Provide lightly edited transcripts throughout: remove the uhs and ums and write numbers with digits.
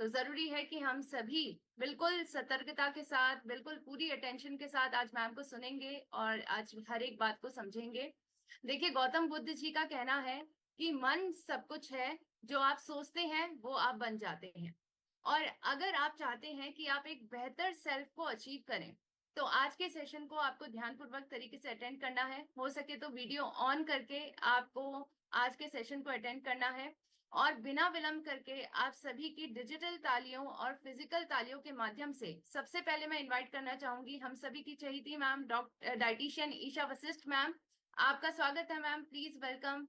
तो जरूरी है कि हम सभी बिल्कुल सतर्कता के साथ, बिल्कुल पूरी अटेंशन के साथ आज मैम को सुनेंगे और आज हर एक बात को समझेंगे। देखिए, गौतम बुद्ध जी का कहना है कि मन सब कुछ है, जो आप सोचते हैं वो आप बन जाते हैं। और अगर आप चाहते हैं कि आप एक बेहतर सेल्फ को अचीव करें, तो आज के सेशन को आपको ध्यानपूर्वक तरीके से अटेंड करना है। हो सके तो वीडियो ऑन करके आपको आज के सेशन को अटेंड करना है, और बिना विलंब करके आप सभी की डिजिटल तालियों और फिजिकल तालियों के माध्यम से सबसे पहले मैं इनवाइट करना चाहूंगी हम सभी की चहेती ma'am, doctor dietitian Isha Vashisht ma'am. आपका स्वागत है ma'am, please welcome.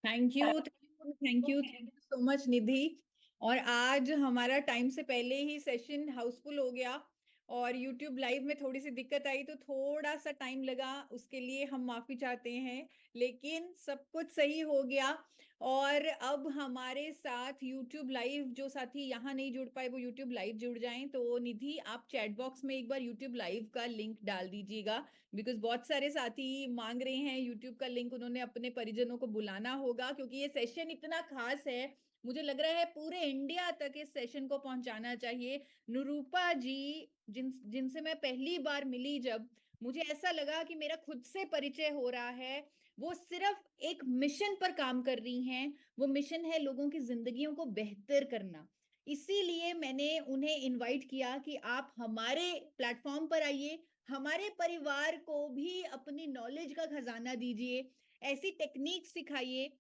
Thank you, thank you so much Nidhi. और आज हमारा टाइम से पहले ही सेशन हाउसफुल हो गया और YouTube लाइव में थोड़ी सी दिक्कत आई तो थोड़ा सा टाइम लगा, उसके लिए हम माफी चाहते हैं, लेकिन सब कुछ सही हो गया। और अब हमारे साथ YouTube लाइव जो साथी यहाँ नहीं जुड़ पाए वो YouTube लाइव जुड़ जाएं। तो निधि, आप चैट बॉक्स में एक बार YouTube लाइव का लिंक डाल दीजिएगा, बिकॉज बहुत सारे साथी मांग रहे हैं यूट्यूब का लिंक, उन्होंने अपने परिजनों को बुलाना होगा क्योंकि ये सेशन इतना खास है। मुझे लग रहा है पूरे इंडिया तक इस सेशन को पहुंचाना चाहिए। निरूपा जी, जिनसे मैं पहली बार मिली, जब मुझे ऐसा लगा कि मेरा खुद से परिचय हो रहा है। वो सिर्फ एक मिशन पर काम कर रही हैं, वो मिशन है लोगों की जिंदगियों को बेहतर करना। इसीलिए मैंने उन्हें इनवाइट किया कि आप हमारे प्लेटफॉर्म पर आइए, हमारे परिवार को भी अपनी नॉलेज का खजाना दीजिए, ऐसी टेक्निक सिखाइए।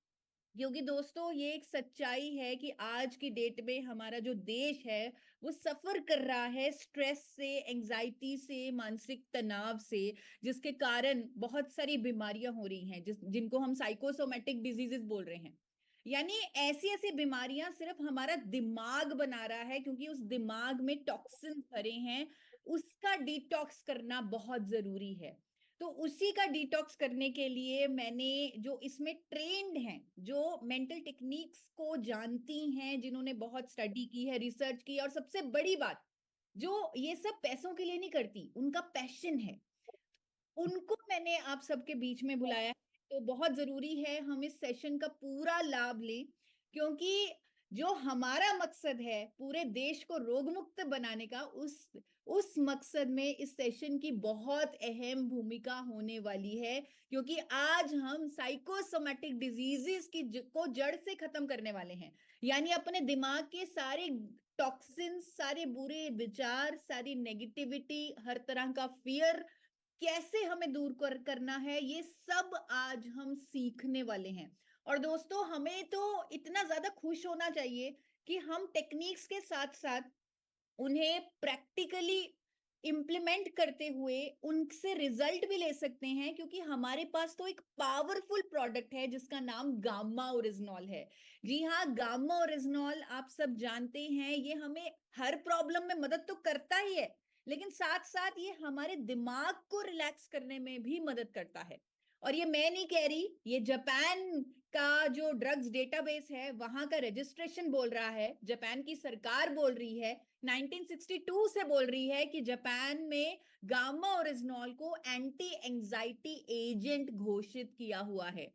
क्योंकि दोस्तों, ये एक सच्चाई है कि आज की डेट में हमारा जो देश है वो सफर कर रहा है स्ट्रेस से, एंजाइटी से, मानसिक तनाव से, जिसके कारण बहुत सारी बीमारियां हो रही हैं, जिनको हम साइकोसोमेटिक डिजीजेस बोल रहे हैं। यानी ऐसी ऐसी बीमारियां सिर्फ हमारा दिमाग बना रहा है, क्योंकि उस दिमाग में टॉक्सिन भरे हैं। उसका डिटॉक्स करना बहुत जरूरी है। तो उसी का डिटॉक्स करने के लिए मैंने, जो इसमें ट्रेंड हैं, जो मेंटल टेक्निक्स को जानती हैं, जिन्होंने बहुत स्टडी की है, रिसर्च की, और सबसे बड़ी बात, जो ये सब पैसों के लिए नहीं करती, उनका पैशन है, उनको मैंने आप सबके बीच में बुलाया है। तो बहुत जरूरी है हम इस सेशन का पूरा लाभ लें, क्योंकि जो हमारा मकसद है पूरे देश को रोग मुक्त बनाने का, उस मकसद में इस सेशन की बहुत अहम भूमिका होने वाली है। क्योंकि आज हम साइकोसोमेटिक डिजीजेस को जड़ से खत्म करने वाले हैं। यानी अपने दिमाग के सारे टॉक्सिन्स, सारे बुरे विचार, सारी नेगेटिविटी, हर तरह का फियर कैसे हमें दूर करना है, ये सब आज हम सीखने वाले हैं। और दोस्तों, हमें तो इतना ज्यादा खुश होना चाहिए कि हम टेक्निक्स के साथ साथ उन्हें प्रैक्टिकली इम्प्लीमेंट करते हुए उनसे रिजल्ट भी ले सकते हैं, क्योंकि हमारे पास तो एक पावरफुल प्रोडक्ट है जिसका नाम गामा ओरिजिनॉल है। जी हाँ, गामा ओरिजिनॉल आप सब जानते हैं, ये हमें हर प्रॉब्लम में मदद तो करता ही है, लेकिन साथ साथ ये हमारे दिमाग को रिलैक्स करने में भी मदद करता है। और ये मैं नहीं कह रही, ये जापान का जो ड्रग्स डेटाबेस है वहां का रजिस्ट्रेशन बोल रहा है, जापान की सरकार बोल रही है, 1962 से बोल रही है कि जापान में गामा ओरिजिनॉल को एंटी एंजाइटी एजेंट घोषित किया हुआ है।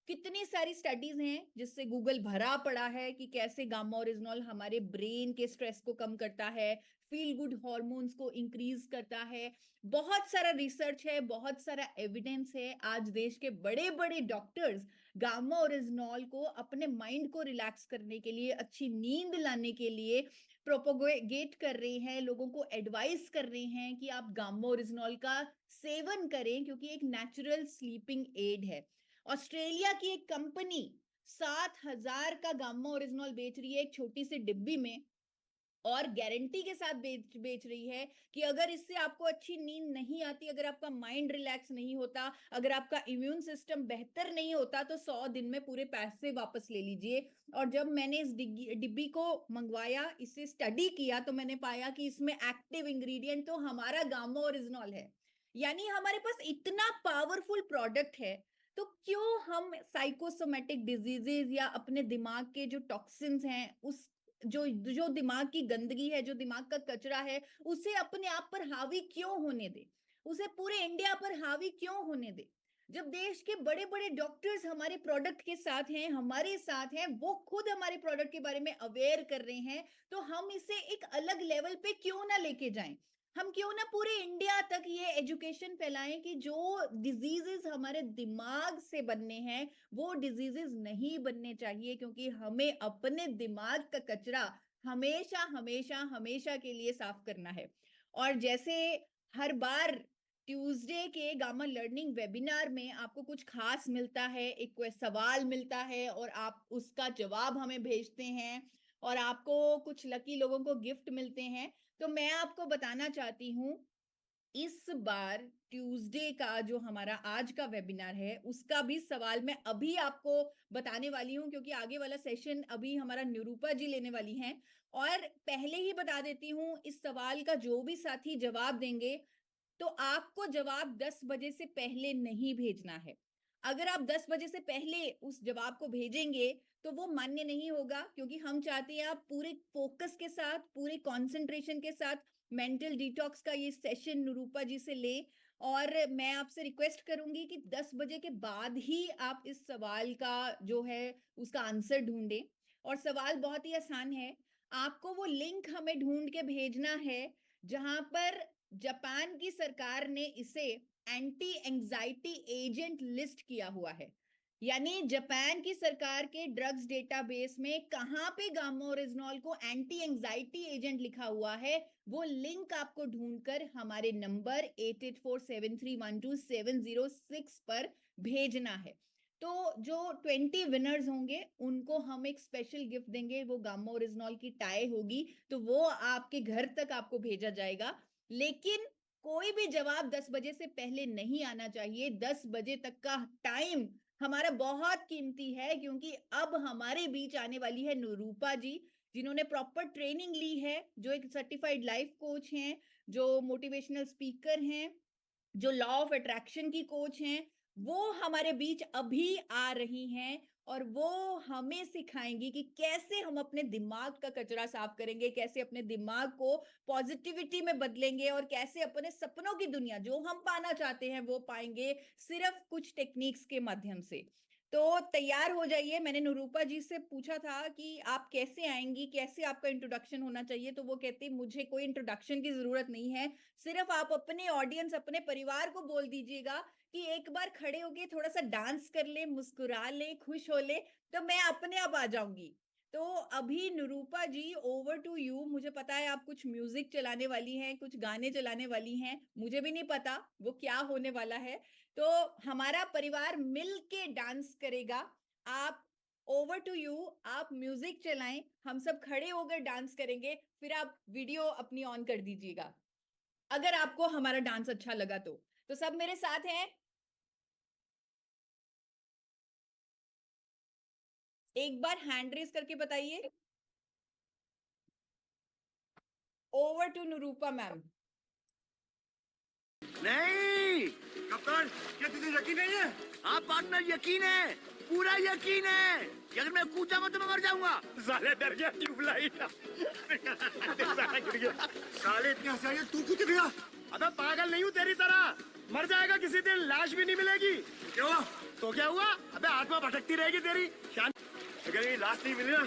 कितनी सारी स्टडीज हैं जिससे गूगल भरा पड़ा है कि कैसे गामा ओरिजिनॉल हमारे ब्रेन के स्ट्रेस को कम करता है, फील गुड हॉर्मोन्स को इंक्रीज करता है। बहुत सारा रिसर्च है, बहुत सारा एविडेंस है। आज देश के बड़े बड़े डॉक्टर्स गामा ओरिजिनॉल को अपने माइंड को रिलैक्स करने के लिए, अच्छी नींद लाने के लिए प्रोपोगेट कर रहे हैं, लोगों को एडवाइस कर रहे हैं कि आप गामा ओरिजिनॉल का सेवन करें, क्योंकि एक नेचुरल स्लीपिंग एड है। ऑस्ट्रेलिया की एक कंपनी 7,000 का गामा ओरिजिनॉल बेच रही है एक छोटी सी डिब्बी में, और गारंटी के साथ बेच रही है कि अगर इससे आपको अच्छी नींद नहीं आती, अगर आपका माइंड रिलैक्स नहीं होता, अगर आपका इम्यून सिस्टम बेहतर नहीं होता, तो 100 दिन में पूरे पैसे वापस ले लीजिए। और जब मैंने इस डिब्बी को मंगवाया, इसे स्टडी किया, तो मैंने पाया कि इसमें एक्टिव इंग्रेडिएंट तो हमारा गामा ओरिजिनॉल है। यानी हमारे पास इतना पावरफुल प्रोडक्ट है, तो क्यों हम साइकोसोमेटिक डिजीजेज या अपने दिमाग के जो टॉक्सिन्स हैं, उस जो जो दिमाग की गंदगी है, जो दिमाग का कचरा है, उसे अपने आप पर हावी क्यों होने दे, उसे पूरे इंडिया पर हावी क्यों होने दे। जब देश के बड़े बड़े डॉक्टर्स हमारे प्रोडक्ट के साथ हैं, हमारे साथ हैं, वो खुद हमारे प्रोडक्ट के बारे में अवेयर कर रहे हैं, तो हम इसे एक अलग लेवल पे क्यों ना लेके जाएं? हम क्यों ना पूरे इंडिया तक ये एजुकेशन फैलाएं कि जो डिजीजेस हमारे दिमाग से बनने हैं, वो डिजीजेस नहीं बनने चाहिए, क्योंकि हमें अपने दिमाग का कचरा हमेशा हमेशा हमेशा के लिए साफ करना है। और जैसे हर बार ट्यूसडे के गामा लर्निंग वेबिनार में आपको कुछ खास मिलता है, एक कोई सवाल मिलता है और आप उसका जवाब हमें भेजते हैं और आपको कुछ लकी लोगों को गिफ्ट मिलते हैं, तो मैं आपको बताना चाहती हूँ, इस बार ट्यूसडे का जो हमारा आज का वेबिनार है, उसका भी सवाल मैं अभी आपको बताने वाली हूँ, क्योंकि आगे वाला सेशन अभी हमारा निरूपा जी लेने वाली हैं। और पहले ही बता देती हूँ, इस सवाल का जो भी साथी जवाब देंगे, तो आपको जवाब 10 बजे से पहले नहीं भेजना है। अगर आप 10 बजे से पहले उस जवाब को भेजेंगे, तो वो मान्य नहीं होगा, क्योंकि हम चाहते हैं आप पूरे फोकस के साथ, पूरे कंसंट्रेशन के साथ मेंटल डिटॉक्स का ये सेशन निरूपा जी से लें। और मैं आपसे रिक्वेस्ट करूंगी कि 10 बजे के बाद ही आप इस सवाल का जो है उसका आंसर ढूंढें। और सवाल बहुत ही आसान है, आपको वो लिंक हमें ढूंढ के भेजना है जहां पर जापान की सरकार ने इसे एंटी एंजाइटी एजेंट लिस्ट किया हुआ है। यानी जापान की सरकार के ड्रग्स डेटाबेस में कहां पे गामा ओरिजिनॉल को एंटी एंजाइटी एजेंट लिखा हुआ है, वो लिंक आपको ढूंढकर हमारे नंबर 8847312706 पर भेजना है। तो जो 20 विनर्स होंगे उनको हम एक स्पेशल गिफ्ट देंगे, वो गामा ओरिजिनॉल की टाई होगी, तो वो आपके घर तक आपको भेजा जाएगा। लेकिन कोई भी जवाब 10 बजे से पहले नहीं आना चाहिए। 10 बजे तक का टाइम हमारा बहुत कीमती है, क्योंकि अब हमारे बीच आने वाली है निरूपा जी, जिन्होंने प्रॉपर ट्रेनिंग ली है, जो एक सर्टिफाइड लाइफ कोच हैं, जो मोटिवेशनल स्पीकर हैं, जो लॉ ऑफ अट्रैक्शन की कोच हैं, वो हमारे बीच अभी आ रही हैं और वो हमें सिखाएंगी कि कैसे हम अपने दिमाग का कचरा साफ करेंगे, कैसे अपने दिमाग को पॉजिटिविटी में बदलेंगे और कैसे अपने सपनों की दुनिया जो हम पाना चाहते हैं वो पाएंगे, सिर्फ कुछ टेक्निक्स के माध्यम से। तो तैयार हो जाइए। मैंने निरूपा जी से पूछा था कि आप कैसे आएंगी, कैसे आपका इंट्रोडक्शन होना चाहिए, तो वो कहती मुझे कोई इंट्रोडक्शन की जरूरत नहीं है, सिर्फ आप अपने ऑडियंस, अपने परिवार को बोल दीजिएगा कि एक बार खड़े होके थोड़ा सा डांस कर ले, मुस्कुरा ले, खुश हो ले, तो मैं अपने आप आ जाऊंगी। तो अभी निरूपा जी, ओवर टू यू। मुझे पता है आप कुछ म्यूजिक चलाने वाली हैं, कुछ गाने चलाने वाली हैं, मुझे भी नहीं पता वो क्या होने वाला है। तो हमारा परिवार मिल के डांस करेगा। आप, ओवर टू यू, आप म्यूजिक चलाएं, हम सब खड़े होकर डांस करेंगे, फिर आप वीडियो अपनी ऑन कर दीजिएगा अगर आपको हमारा डांस अच्छा लगा तो सब मेरे साथ हैं। एक बार हैंड रेस करके बताइए। Over to Nirupa ma'am. नहीं कप्तान, क्या तुझे यकीन नहीं है? हाँ पार्टनर, यकीन है, पूरा यकीन है कि अगर मैं कूद जाऊंगा तो मैं मर जाऊंगा। साले डर गया ट्यूबलाइट। साला गिर गया। साले इतनी हंसी आ रही है, तू कूद गया। अबे पागल नहीं हूँ तेरी तरह, मर जाएगा किसी दिन, लाश भी नहीं मिलेगी। क्यों? तो क्या हुआ? अबे आत्मा भटकती रहेगी तेरी। शान अगर ये लाश नहीं मिली ना,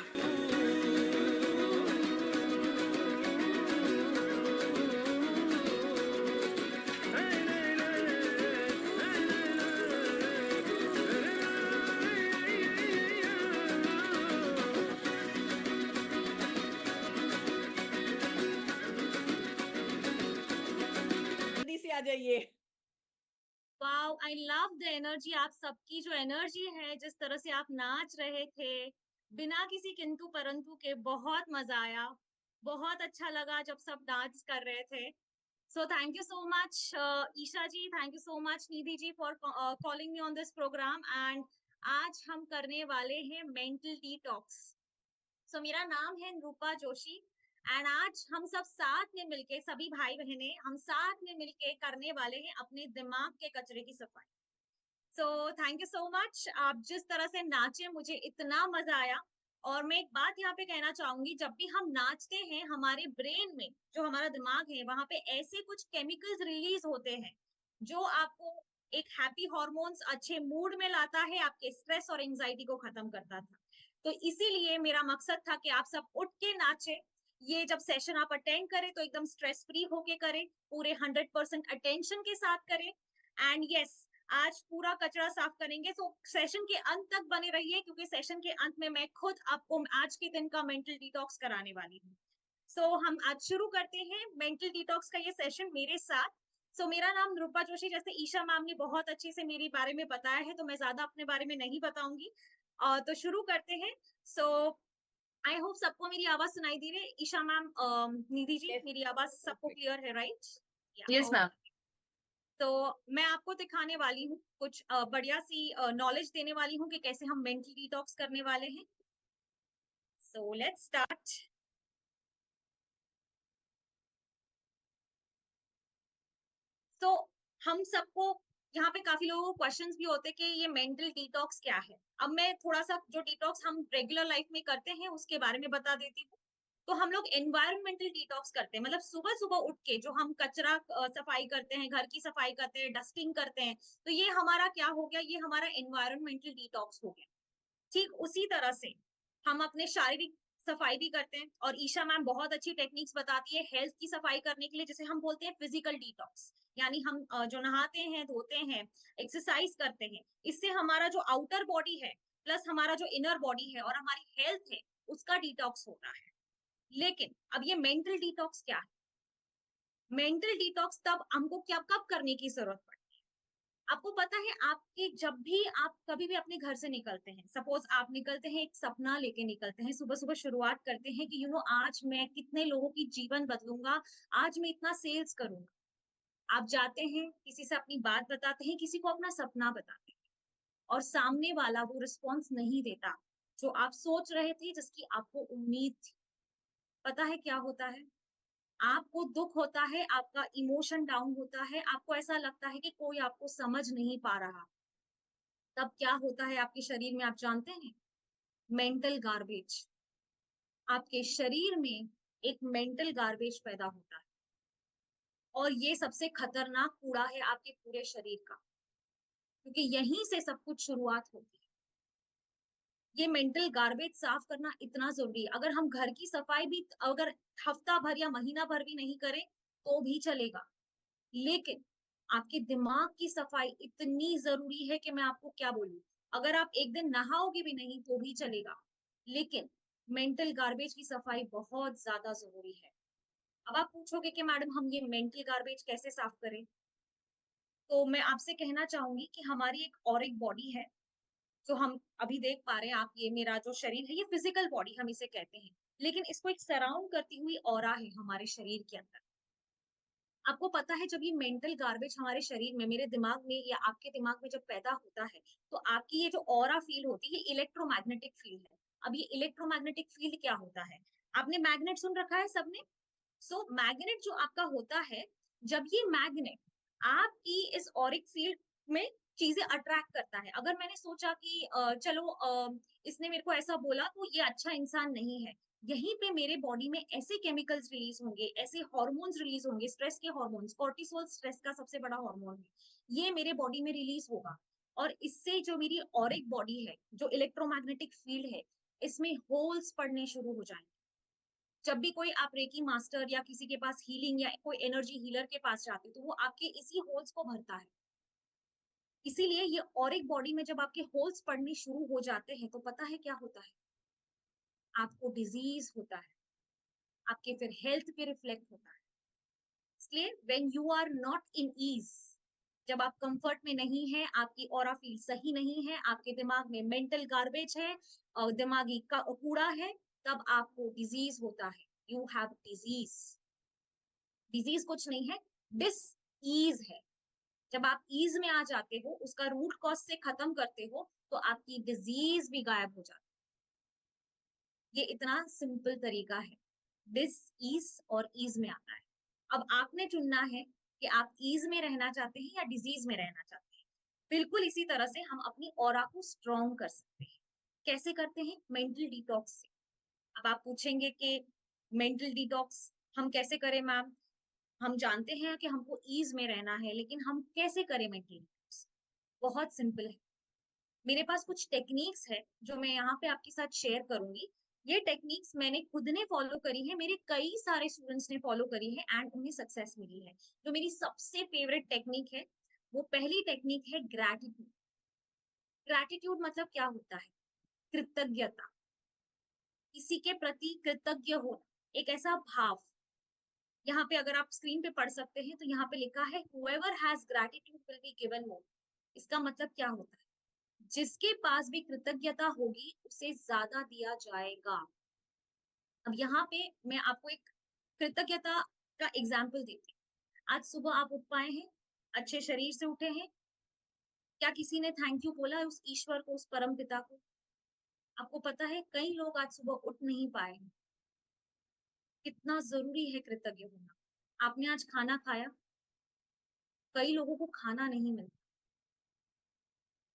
जल्दी से आ जाइए। Wow, I love the energy. आप सबकी जो एनर्जी है, जिस तरह से आप नाच रहे थे बिना किसी किंतु परंतु के, बहुत मजा आया। बहुत अच्छा लगा जब सब डांस कर रहे थे। So thank you so much Isha ji, thank you so much Nidhi ji for calling me on this program. And आज हम करने वाले हैं मेंटल डिटॉक्स। सो मेरा नाम है रूपा जोशी एंड आज हम सब साथ में मिलके, सभी भाई बहने हम साथ में मिलके करने वाले हैं अपने दिमाग के कचरे की सफाई। सो थैंक यू सो मच। आप जिस तरह से नाचे मुझे इतना मजा आया। और मैं एक बात यहाँ पे कहना चाहूंगी, जब भी हम नाचते हैं हमारे ब्रेन में, जो हमारा दिमाग है, वहां पे ऐसे कुछ केमिकल्स रिलीज होते हैं जो आपको एक हैप्पी हॉर्मोन्स अच्छे मूड में लाता है, आपके स्ट्रेस और एंजाइटी को खत्म करता था। तो इसीलिए मेरा मकसद था कि आप सब उठ के नाचे। ये जब सेशन आप अटेंड करें तो एकदम स्ट्रेस फ्री होके करें, पूरे 100% अटेंशन के साथ करें। एंड यस, आज पूरा कचरा साफ करेंगे, तो सेशन के अंत तक बने रहिए, क्योंकि सेशन के अंत में मैं खुद आपको आज के दिन का मेंटल डिटॉक्स कराने वाली हूँ। सो हम आज शुरू करते हैं मेंटल डिटॉक्स का ये सेशन मेरे साथ। मेरा नाम रूपा जोशी, जैसे ईशा मैम ने बहुत अच्छे से मेरे बारे में बताया है, तो मैं ज्यादा अपने बारे में नहीं बताऊंगी। तो शुरू करते हैं। सो आई होप सबको मेरी आवाज सुनाई दे रही है। ईशा मैम, निधि जी, Yes, मेरी आवाज सबको क्लियर है, राइट? yes, ma'am. तो मैं आपको दिखाने वाली हूँ कुछ बढ़िया सी नॉलेज देने वाली हूँ कि कैसे हम मेंटल डिटॉक्स करने वाले हैं। So let's start. तो हम सबको यहाँ पे काफी लोगों को क्वेश्चंस भी होते हैं कि ये मेंटल डिटॉक्स क्या है। अब मैं थोड़ा सा जो डिटॉक्स हम रेगुलर लाइफ में करते हैं उसके बारे में बता देती हूँ। तो हम लोग एनवायरमेंटल डिटॉक्स करते हैं, मतलब सुबह सुबह उठ के जो हम कचरा सफाई करते हैं, घर की सफाई करते हैं, डस्टिंग करते हैं, तो ये हमारा क्या हो गया, ये हमारा एनवायरमेंटल डिटॉक्स हो गया। ठीक उसी तरह से हम अपने शारीरिक सफाई भी करते हैं, और ईशा मैम बहुत अच्छी टेक्निक्स बताती है हेल्थ की सफाई करने के लिए, जिसे हम बोलते हैं फिजिकल डिटॉक्स। यानी हम जो नहाते हैं, धोते हैं, एक्सरसाइज करते हैं, इससे हमारा जो आउटर बॉडी है प्लस हमारा जो इनर बॉडी है और हमारी हेल्थ है, उसका डिटॉक्स हो रहा है। लेकिन अब ये मेंटल डिटॉक्स क्या है? मेंटल डिटॉक्स तब हमको क्या कब करने की जरूरत पड़ती है? आपको पता है, आपके जब भी आप कभी भी अपने घर से निकलते हैं, सपोज आप निकलते हैं, एक सपना लेके निकलते हैं, सुबह सुबह शुरुआत करते हैं कि आज मैं कितने लोगों की जीवन बदलूंगा, आज मैं इतना सेल्स करूंगा। आप जाते हैं, किसी से अपनी बात बताते हैं, किसी को अपना सपना बताते हैं, और सामने वाला वो रिस्पॉन्स नहीं देता जो आप सोच रहे थे, जिसकी आपको उम्मीद थी। पता है क्या होता है? आपको दुख होता है, आपका इमोशन डाउन होता है, आपको ऐसा लगता है कि कोई आपको समझ नहीं पा रहा। तब क्या होता है आपके शरीर में, आप जानते हैं? Mental garbage. आपके शरीर में एक मेंटल गार्बेज पैदा होता है, और ये सबसे खतरनाक कूड़ा है आपके पूरे शरीर का, क्योंकि यहीं से सब कुछ शुरुआत होती है। ये मेंटल गार्बेज साफ करना इतना जरूरी है। अगर हम घर की सफाई भी अगर हफ्ता भर या महीना भर भी नहीं करें तो भी चलेगा, लेकिन आपके दिमाग की सफाई इतनी जरूरी है कि मैं आपको क्या बोलूं। अगर आप एक दिन नहाओगे भी नहीं तो भी चलेगा, लेकिन मेंटल गार्बेज की सफाई बहुत ज्यादा जरूरी है। अब आप पूछोगे कि मैडम हम ये मेंटल गार्बेज कैसे साफ करें? तो मैं आपसे कहना चाहूंगी कि हमारी एक और एक बॉडी है, जो हम अभी देख पा रहे हैं। आप, ये मेरा जो शरीर है, ये फिजिकल बॉडी हम इसे कहते हैं, लेकिन इसको एक सराउंड करती हुई ऑरा है हमारे शरीर के अंदर। आपको पता है, जब ये मेंटल गार्बेज हमारे शरीर में, मेरे दिमाग में या आपके दिमाग में जब पैदा होता है, तो आपकी ये जो ऑरा फील होती है, ये इलेक्ट्रोमैग्नेटिक फील्ड है। अब ये इलेक्ट्रोमैग्नेटिक फील्ड क्या होता है? आपने मैग्नेट सुन रखा है सबने? मैग्नेट जो आपका होता है, जब ये मैग्नेट आपकी इस ऑरिक फील्ड में चीजें अट्रैक्ट करता है। अगर मैंने सोचा कि चलो इसने मेरे को ऐसा बोला तो ये अच्छा इंसान नहीं है, यहीं पे मेरे बॉडी में ऐसे केमिकल्स रिलीज होंगे, ऐसे हार्मोन्स रिलीज होंगे, स्ट्रेस के हार्मोन्स, कोर्टिसोल स्ट्रेस का सबसे बड़ा हार्मोन है, ये मेरे बॉडी में रिलीज होगा, और इससे जो मेरी ऑरिक बॉडी है, जो इलेक्ट्रोमैग्नेटिक फील्ड है, इसमें होल्स पड़ने शुरू हो जाएंगे। जब भी कोई आप रेकी मास्टर या किसी के पास हीलिंग या कोई एनर्जी हीलर के पास जाते, तो वो आपके इसी होल्स को भरता है। इसीलिए ये ऑरिक बॉडी में जब आपके होल्स पड़ने शुरू हो जाते हैं, तो पता है क्या होता है? आपको डिजीज होता है, आपके फिर हेल्थ पे रिफ्लेक्ट होता है। इसलिए when you are not in ease, जब आप कंफर्ट में नहीं है, आपकी ऑरा फील सही नहीं है, आपके दिमाग में मेंटल गार्बेज है और दिमागी का कूड़ा है, तब आपको डिजीज होता है। You have disease. डिजीज कुछ नहीं है, डिस ईज है। जब आप ईज में आ जाते हो, उसका रूट कॉज से खत्म करते हो, तो आपकी डिजीज भी गायब हो जाती है। ये इतना सिंपल तरीका है, डिस ईज और ईज में आता है। अब आपने चुनना है कि आप ईज में रहना चाहते हैं या डिजीज में रहना चाहते हैं। बिल्कुल इसी तरह से हम अपनी ऑरा को स्ट्रॉन्ग कर सकते हैं। कैसे करते हैं? मेंटल डिटॉक्स से। अब आप पूछेंगे कि मेंटल डिटॉक्स हम कैसे करें मैम? हम जानते हैं कि हमको ईज में रहना है, लेकिन हम कैसे करें मेंटल डिटॉक्स? बहुत सिंपल है। मेरे पास कुछ टेक्निक्स है जो मैं यहाँ पे आपके साथ शेयर करूंगी। ये टेक्निक्स मैंने खुद ने फॉलो करी है, मेरे कई सारे स्टूडेंट्स ने फॉलो करी है एंड उन्हें सक्सेस मिली है। जो मेरी सबसे फेवरेट टेक्निक है, वो पहली टेक्निक है ग्रैटिट्यूड। ग्रैटिट्यूड मतलब क्या होता है? कृतज्ञता, किसी के प्रति कृतज्ञ होना, एक ऐसा भाव। यहाँ पे अगर आप स्क्रीन पे पढ़ सकते हैं तो यहाँ पे लिखा है whoever has gratitude will be given more। इसका मतलब क्या होता है? जिसके पास भी कृतज्ञता होगी उसे ज्यादा दिया जाएगा। अब यहाँ पे मैं आपको एक कृतज्ञता का एग्जाम्पल देती हूँ। आज सुबह आप उठ पाए हैं, अच्छे शरीर से उठे हैं, क्या किसी ने थैंक यू बोला है उस ईश्वर को, उस परम पिता को? आपको पता है कई लोग आज सुबह उठ नहीं पाए हैं। कितना जरूरी है कृतज्ञ होना। आपने आज खाना खाया, कई लोगों को खाना नहीं मिलता।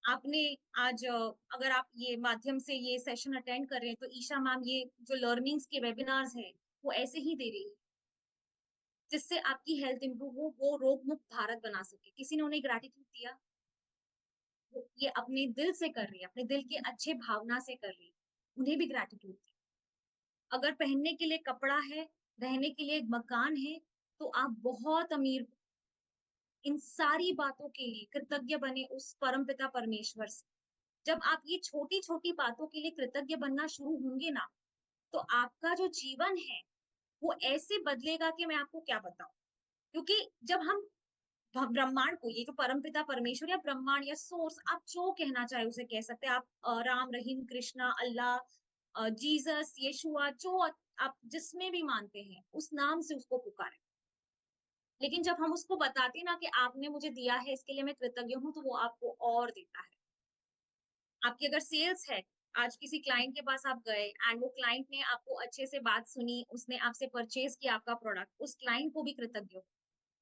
आपने आज अगर आप ये माध्यम से ये सेशन अटेंड कर रहे हैं तो ईशा मैम ये जो लर्निंग्स के वेबिनार्स हैं वो ऐसे ही दे रही है जिससे आपकी हेल्थ इंप्रूव हो, वो रोग मुक्त भारत बना सके। किसी ने उन्हें ग्रैटिट्यूड दिया, वो ये अपने दिल से कर रही है, अपने दिल के अच्छे भावना से कर रही है, उन्हें भी ग्रैटिट्यूड दी। अगर पहनने के लिए कपड़ा है, रहने के लिए एक मकान है, तो आप बहुत अमीर हो। इन सारी बातों के लिए कृतज्ञ बने उस परमपिता परमेश्वर से। जब आप ये छोटी छोटी बातों के लिए कृतज्ञ बनना शुरू होंगे ना, तो आपका जो जीवन है वो ऐसे बदलेगा कि मैं आपको क्या बताऊं। क्योंकि जब हम ब्रह्मांड को, ये जो परमपिता परमेश्वर या ब्रह्मांड या सोर्स, आप जो कहना चाहे उसे कह सकते हैं। आप राम, रहीम, कृष्णा, अल्लाह, जीसस, यीशुआ, जो आप जिसमें भी मानते हैं उस नाम से उसको पुकारें। लेकिन जब हम उसको बताते हैं ना कि आपने मुझे दिया है, इसके लिए मैं कृतज्ञ हूँ, तो वो आपको और देता है। आपकी अगर सेल्स है, आज किसी क्लाइंट के पास आप गए एंड वो क्लाइंट ने आपको अच्छे से बात सुनी, उसने आपसे परचेज किया आपका प्रोडक्ट, उस क्लाइंट को भी कृतज्ञ हो,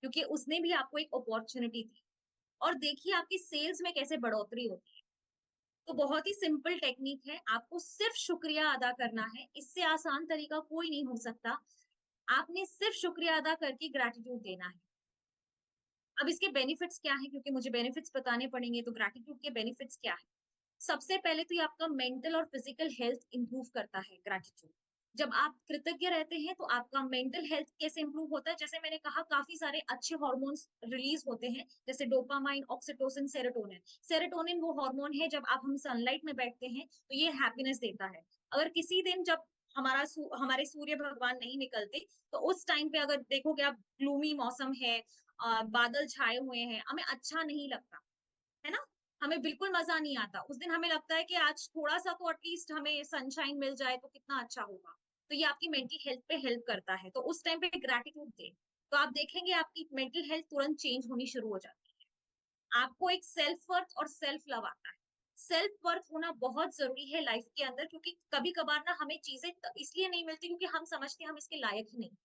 क्योंकि उसने भी आपको एक अपॉर्चुनिटी दी। और देखिए आपकी सेल्स में कैसे बढ़ोतरी होती है। तो बहुत ही सिंपल टेक्निक है, आपको सिर्फ शुक्रिया अदा करना है। इससे आसान तरीका कोई नहीं हो सकता। आपने सिर्फ शुक्रिया अदा करके ग्रैटिट्यूड देना है। अब इसके बेनिफिट्स क्या है, क्योंकि मुझे बेनिफिट्स बताने पड़ेंगे, तो ग्रैटिट्यूड के बेनिफिट्स क्या है? सबसे पहले तो ये आपका मेंटल और फिजिकल हेल्थ इंप्रूव करता है ग्रैटिट्यूड। जब आप कृतज्ञ रहते हैं तो आपका मेंटल हेल्थ कैसे इंप्रूव होता है? जैसे मैंने कहा, काफी सारे अच्छे हार्मोन्स रिलीज होते हैं, जैसे डोपामाइन, ऑक्सीटोसिन, सेरोटोनिन। सेरोटोनिन वो हार्मोन है, जब आप हम सनलाइट में बैठते हैं तो ये हैप्पीनेस देता है। अगर किसी दिन जब हमारे सूर्य भगवान नहीं निकलते, तो उस टाइम पे अगर देखोगे आप, ग्लूमी मौसम है, बादल छाए हुए हैं, हमें अच्छा नहीं लगता है ना। हमें बिल्कुल मजा नहीं आता। उस दिन हमें लगता है कि आज थोड़ा सा तो एटलीस्ट हमें सनशाइन मिल जाए तो कितना अच्छा होगा। तो ये आपकी मेंटल हेल्थ पे हेल्प करता है। तो उस टाइम पे ग्रैटिट्यूड दे, तो आप देखेंगे आपकी मेंटल हेल्थ तुरंत चेंज होनी शुरू हो जाती है। आपको एक सेल्फ वर्थ और सेल्फ लव आता है। सेल्फ वर्थ होना बहुत जरूरी है लाइफ के अंदर, क्योंकि कभी कभार ना हमें चीजें इसलिए नहीं मिलती क्योंकि हम समझते हैं हम इसके लायक ही नहीं।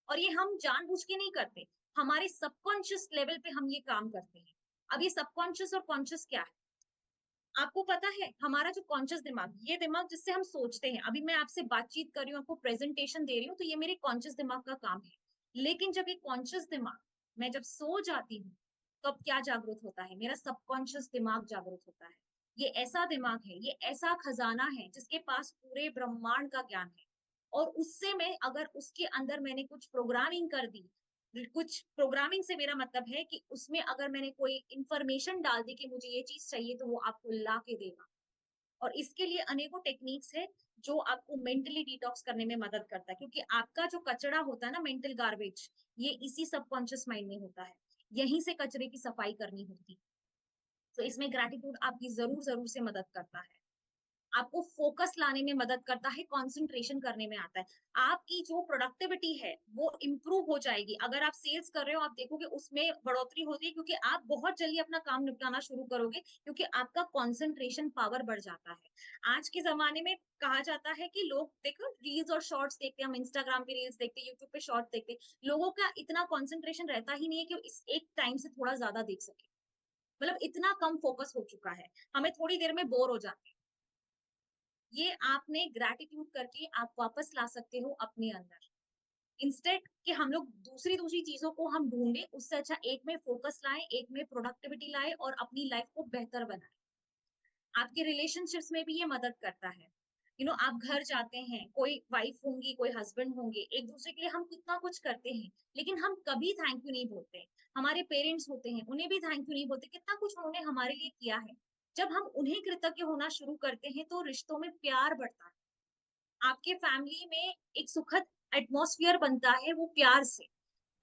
और ये हम जानबूझ के नहीं करते, हमारे सबकॉन्शियस लेवल पे हम ये काम करते हैं। अब ये सबकॉन्शियस और कॉन्शियस क्या है? आपको पता है, हमारा जो कॉन्शियस दिमाग, ये दिमाग जिससे हम सोचते हैं, अभी मैं आपसे बातचीत कर रही हूँ, आपको प्रेजेंटेशन दे रही हूँ, तो ये मेरे कॉन्शियस दिमाग का काम है। लेकिन जब ये कॉन्शियस दिमाग, मैं जब सो जाती हूँ, तो अब क्या जागृत होता है? मेरा सबकॉन्शियस दिमाग जागृत होता है। ये ऐसा दिमाग है, ये ऐसा खजाना है जिसके पास पूरे ब्रह्मांड का ज्ञान है। और उससे मैं, अगर उसके अंदर मैंने कुछ प्रोग्रामिंग कर दी, कुछ प्रोग्रामिंग से मेरा मतलब है कि उसमें अगर मैंने कोई इंफॉर्मेशन डाल दी कि मुझे ये चीज चाहिए, तो वो आपको ला के देगा। और इसके लिए अनेकों टेक्निक्स है जो आपको मेंटली डिटॉक्स करने में मदद करता है, क्योंकि आपका जो कचरा होता है ना, मेंटल गार्बेज, ये इसी सबकॉन्शियस माइंड में होता है। यहीं से कचरे की सफाई करनी होती है। तो इसमें ग्रैटिट्यूड आपकी जरूर जरूर से मदद करता है। आपको फोकस लाने में मदद करता है, कंसंट्रेशन करने में आता है। आपकी जो प्रोडक्टिविटी है वो इम्प्रूव हो जाएगी। अगर आप सेल्स कर रहे हो, आप देखोगे उसमें बढ़ोतरी होती है, क्योंकि आप बहुत जल्दी अपना काम निपटाना शुरू करोगे, क्योंकि आपका कंसंट्रेशन पावर बढ़ जाता है। आज के जमाने में कहा जाता है कि लोग, देखो, रील्स और शॉर्ट्स देखते हैं, हम इंस्टाग्राम पे रील्स देखते हैं, यूट्यूब पे शॉर्ट्स देखते हैं, लोगों का इतना कंसंट्रेशन रहता ही नहीं है कि इस एक टाइम से थोड़ा ज्यादा देख सके। मतलब इतना कम फोकस हो चुका है, हमें थोड़ी देर में बोर हो जाते हैं। ये आपने ग्रैटिट्यूड करके आप वापस ला सकते हो अपने अंदर। इंस्टेड कि हम लोग दूसरी दूसरी चीजों को हम ढूंढे, उससे अच्छा एक में फोकस लाएं, एक में प्रोडक्टिविटी लाएं और अपनी लाइफ को बेहतर बनाएं। आपके रिलेशनशिप्स में भी ये मदद करता है। आप घर जाते हैं, कोई वाइफ होंगी, कोई हस्बैंड होंगे, एक दूसरे के लिए हम कितना कुछ करते हैं, लेकिन हम कभी थैंक यू नहीं बोलते। हमारे पेरेंट्स होते हैं, उन्हें भी थैंक यू नहीं बोलते, कितना कुछ उन्होंने हमारे लिए किया है। जब हम उन्हें कृतज्ञ होना शुरू करते हैं तो रिश्तों में प्यार बढ़ता है। आपके फैमिली में एक सुखद एटमॉस्फेयर बनता है वो प्यार से।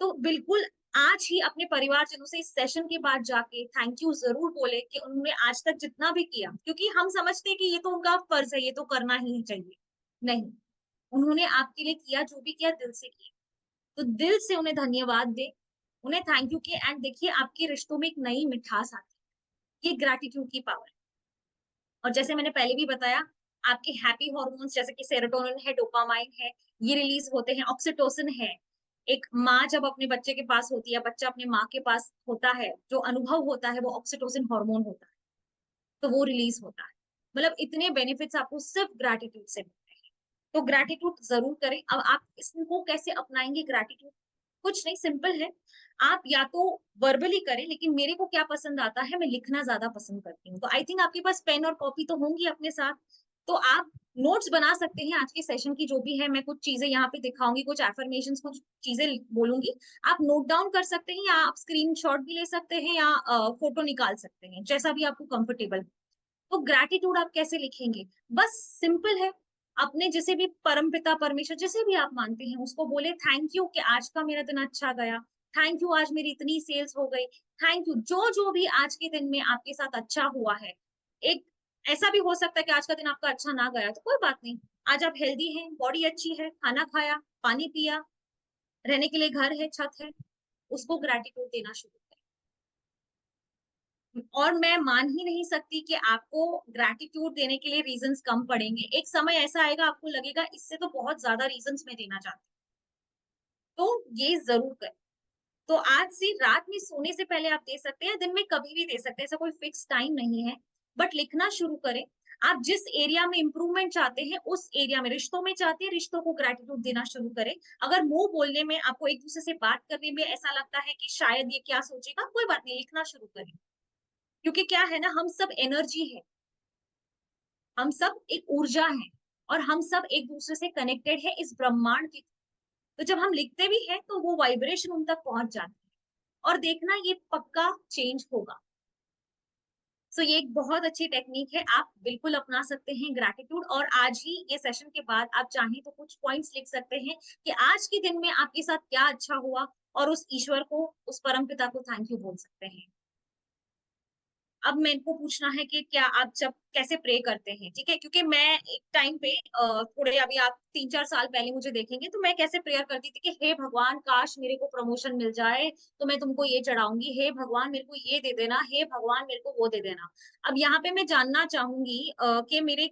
तो बिल्कुल आज ही अपने परिवारजनों से इस सेशन के बाद जाके थैंक यू जरूर बोले कि उन्होंने आज तक जितना भी किया, क्योंकि हम समझते हैं कि ये तो उनका फर्ज है, ये तो करना ही चाहिए। नहीं, उन्होंने आपके लिए किया, जो भी किया दिल से किया। तो दिल से उन्हें धन्यवाद दे, उन्हें थैंक यू किए एंड देखिए आपके रिश्तों में एक नई मिठास आती है। ये ग्रैटिट्यूड की पावर है। और जैसे मैंने पहले भी बताया, आपके हैप्पी हॉर्मोन्स जैसे कि सेरोटोनिन है, डोपामाइन है, ये रिलीज होते हैं, ऑक्सीटोसिन है। एक माँ जब अपने बच्चे के पास होती है, बच्चा अपने माँ के पास होता है, जो अनुभव होता है वो ऑक्सीटोसिन हार्मोन होता है, तो वो रिलीज होता है। मतलब इतने बेनिफिट्स आपको सिर्फ ग्रैटिट्यूड से मिलते हैं। तो ग्रैटिट्यूड जरूर करें। अब आप इसको कैसे अपनाएंगे ग्रैटिट्यूड? कुछ नहीं, सिंपल है। आप या तो वर्बली करें, लेकिन मेरे को क्या पसंद आता है, मैं लिखना ज्यादा पसंद करती हूँ। तो आई थिंक आपके पास पेन और कॉपी तो होंगी अपने साथ, तो आप नोट्स बना सकते हैं। आज के सेशन की जो भी है, मैं कुछ चीजें यहाँ पे दिखाऊंगी, कुछ एफर्मेशंस, कुछ चीजें बोलूंगी, आप नोट डाउन कर सकते हैं, या आप स्क्रीनशॉट भी ले सकते हैं, या फोटो निकाल सकते हैं, जैसा भी आपको कंफर्टेबल। तो ग्रैटिट्यूड आप कैसे लिखेंगे? बस सिंपल है, अपने जैसे भी परमपिता परमेश्वर जैसे भी आप मानते हैं उसको बोले थैंक यू कि आज का मेरा दिन अच्छा गया, थैंक यू आज मेरी इतनी सेल्स हो गई, थैंक यू जो जो भी आज के दिन में आपके साथ अच्छा हुआ है। एक ऐसा भी हो सकता है कि आज का दिन आपका अच्छा ना गया, तो कोई बात नहीं। आज आप हेल्दी हैं, बॉडी अच्छी है, खाना खाया, पानी पिया, रहने के लिए घर है, छत है, उसको ग्रैटिट्यूड देना शुरू करें। और मैं मान ही नहीं सकती कि आपको ग्रैटिट्यूड देने के लिए रीजंस कम पड़ेंगे। एक समय ऐसा आएगा आपको लगेगा इससे तो बहुत ज्यादा रीजंस मैं देना चाहती हूँ। तो ये जरूर करें। तो आज से रात में सोने से पहले आप दे सकते हैं, दिन में कभी भी दे सकते हैं, ऐसा कोई फिक्स टाइम नहीं है। बट लिखना शुरू करें। आप जिस एरिया में इंप्रूवमेंट चाहते हैं, उस एरिया में, रिश्तों में चाहते हैं, रिश्तों को ग्रैटिट्यूड देना शुरू करें। अगर मुंह बोलने में आपको एक दूसरे से बात करने में ऐसा लगता है कि शायद ये क्या सोचेगा, कोई बात नहीं, लिखना शुरू करें। क्योंकि क्या है ना, हम सब एनर्जी है, हम सब एक ऊर्जा है, और हम सब एक दूसरे से कनेक्टेड है इस ब्रह्मांड के। तो जब हम लिखते भी हैं तो वो वाइब्रेशन उन तक पहुंच जाती है, और देखना ये पक्का चेंज होगा। सो ये एक बहुत अच्छी टेक्निक है, आप बिल्कुल अपना सकते हैं ग्रैटिट्यूड। और आज ही ये सेशन के बाद आप चाहें तो कुछ पॉइंट्स लिख सकते हैं कि आज के दिन में आपके साथ क्या अच्छा हुआ, और उस ईश्वर को, उस परम पिता को थैंक यू बोल सकते हैं। अब मेरे को पूछना है कि क्या आप जब कैसे प्रे करते हैं, ठीक है? क्योंकि मैं एक टाइम पे थोड़े, अभी आप 3-4 साल पहले मुझे देखेंगे तो मैं कैसे प्रेयर करती थी कि हे भगवान, काश मेरे को प्रमोशन मिल जाए तो मैं तुमको ये चढ़ाऊंगी, हे भगवान मेरे को ये दे देना, हे भगवान मेरे को वो दे देना। अब यहाँ पे मैं जानना चाहूंगी कि मेरे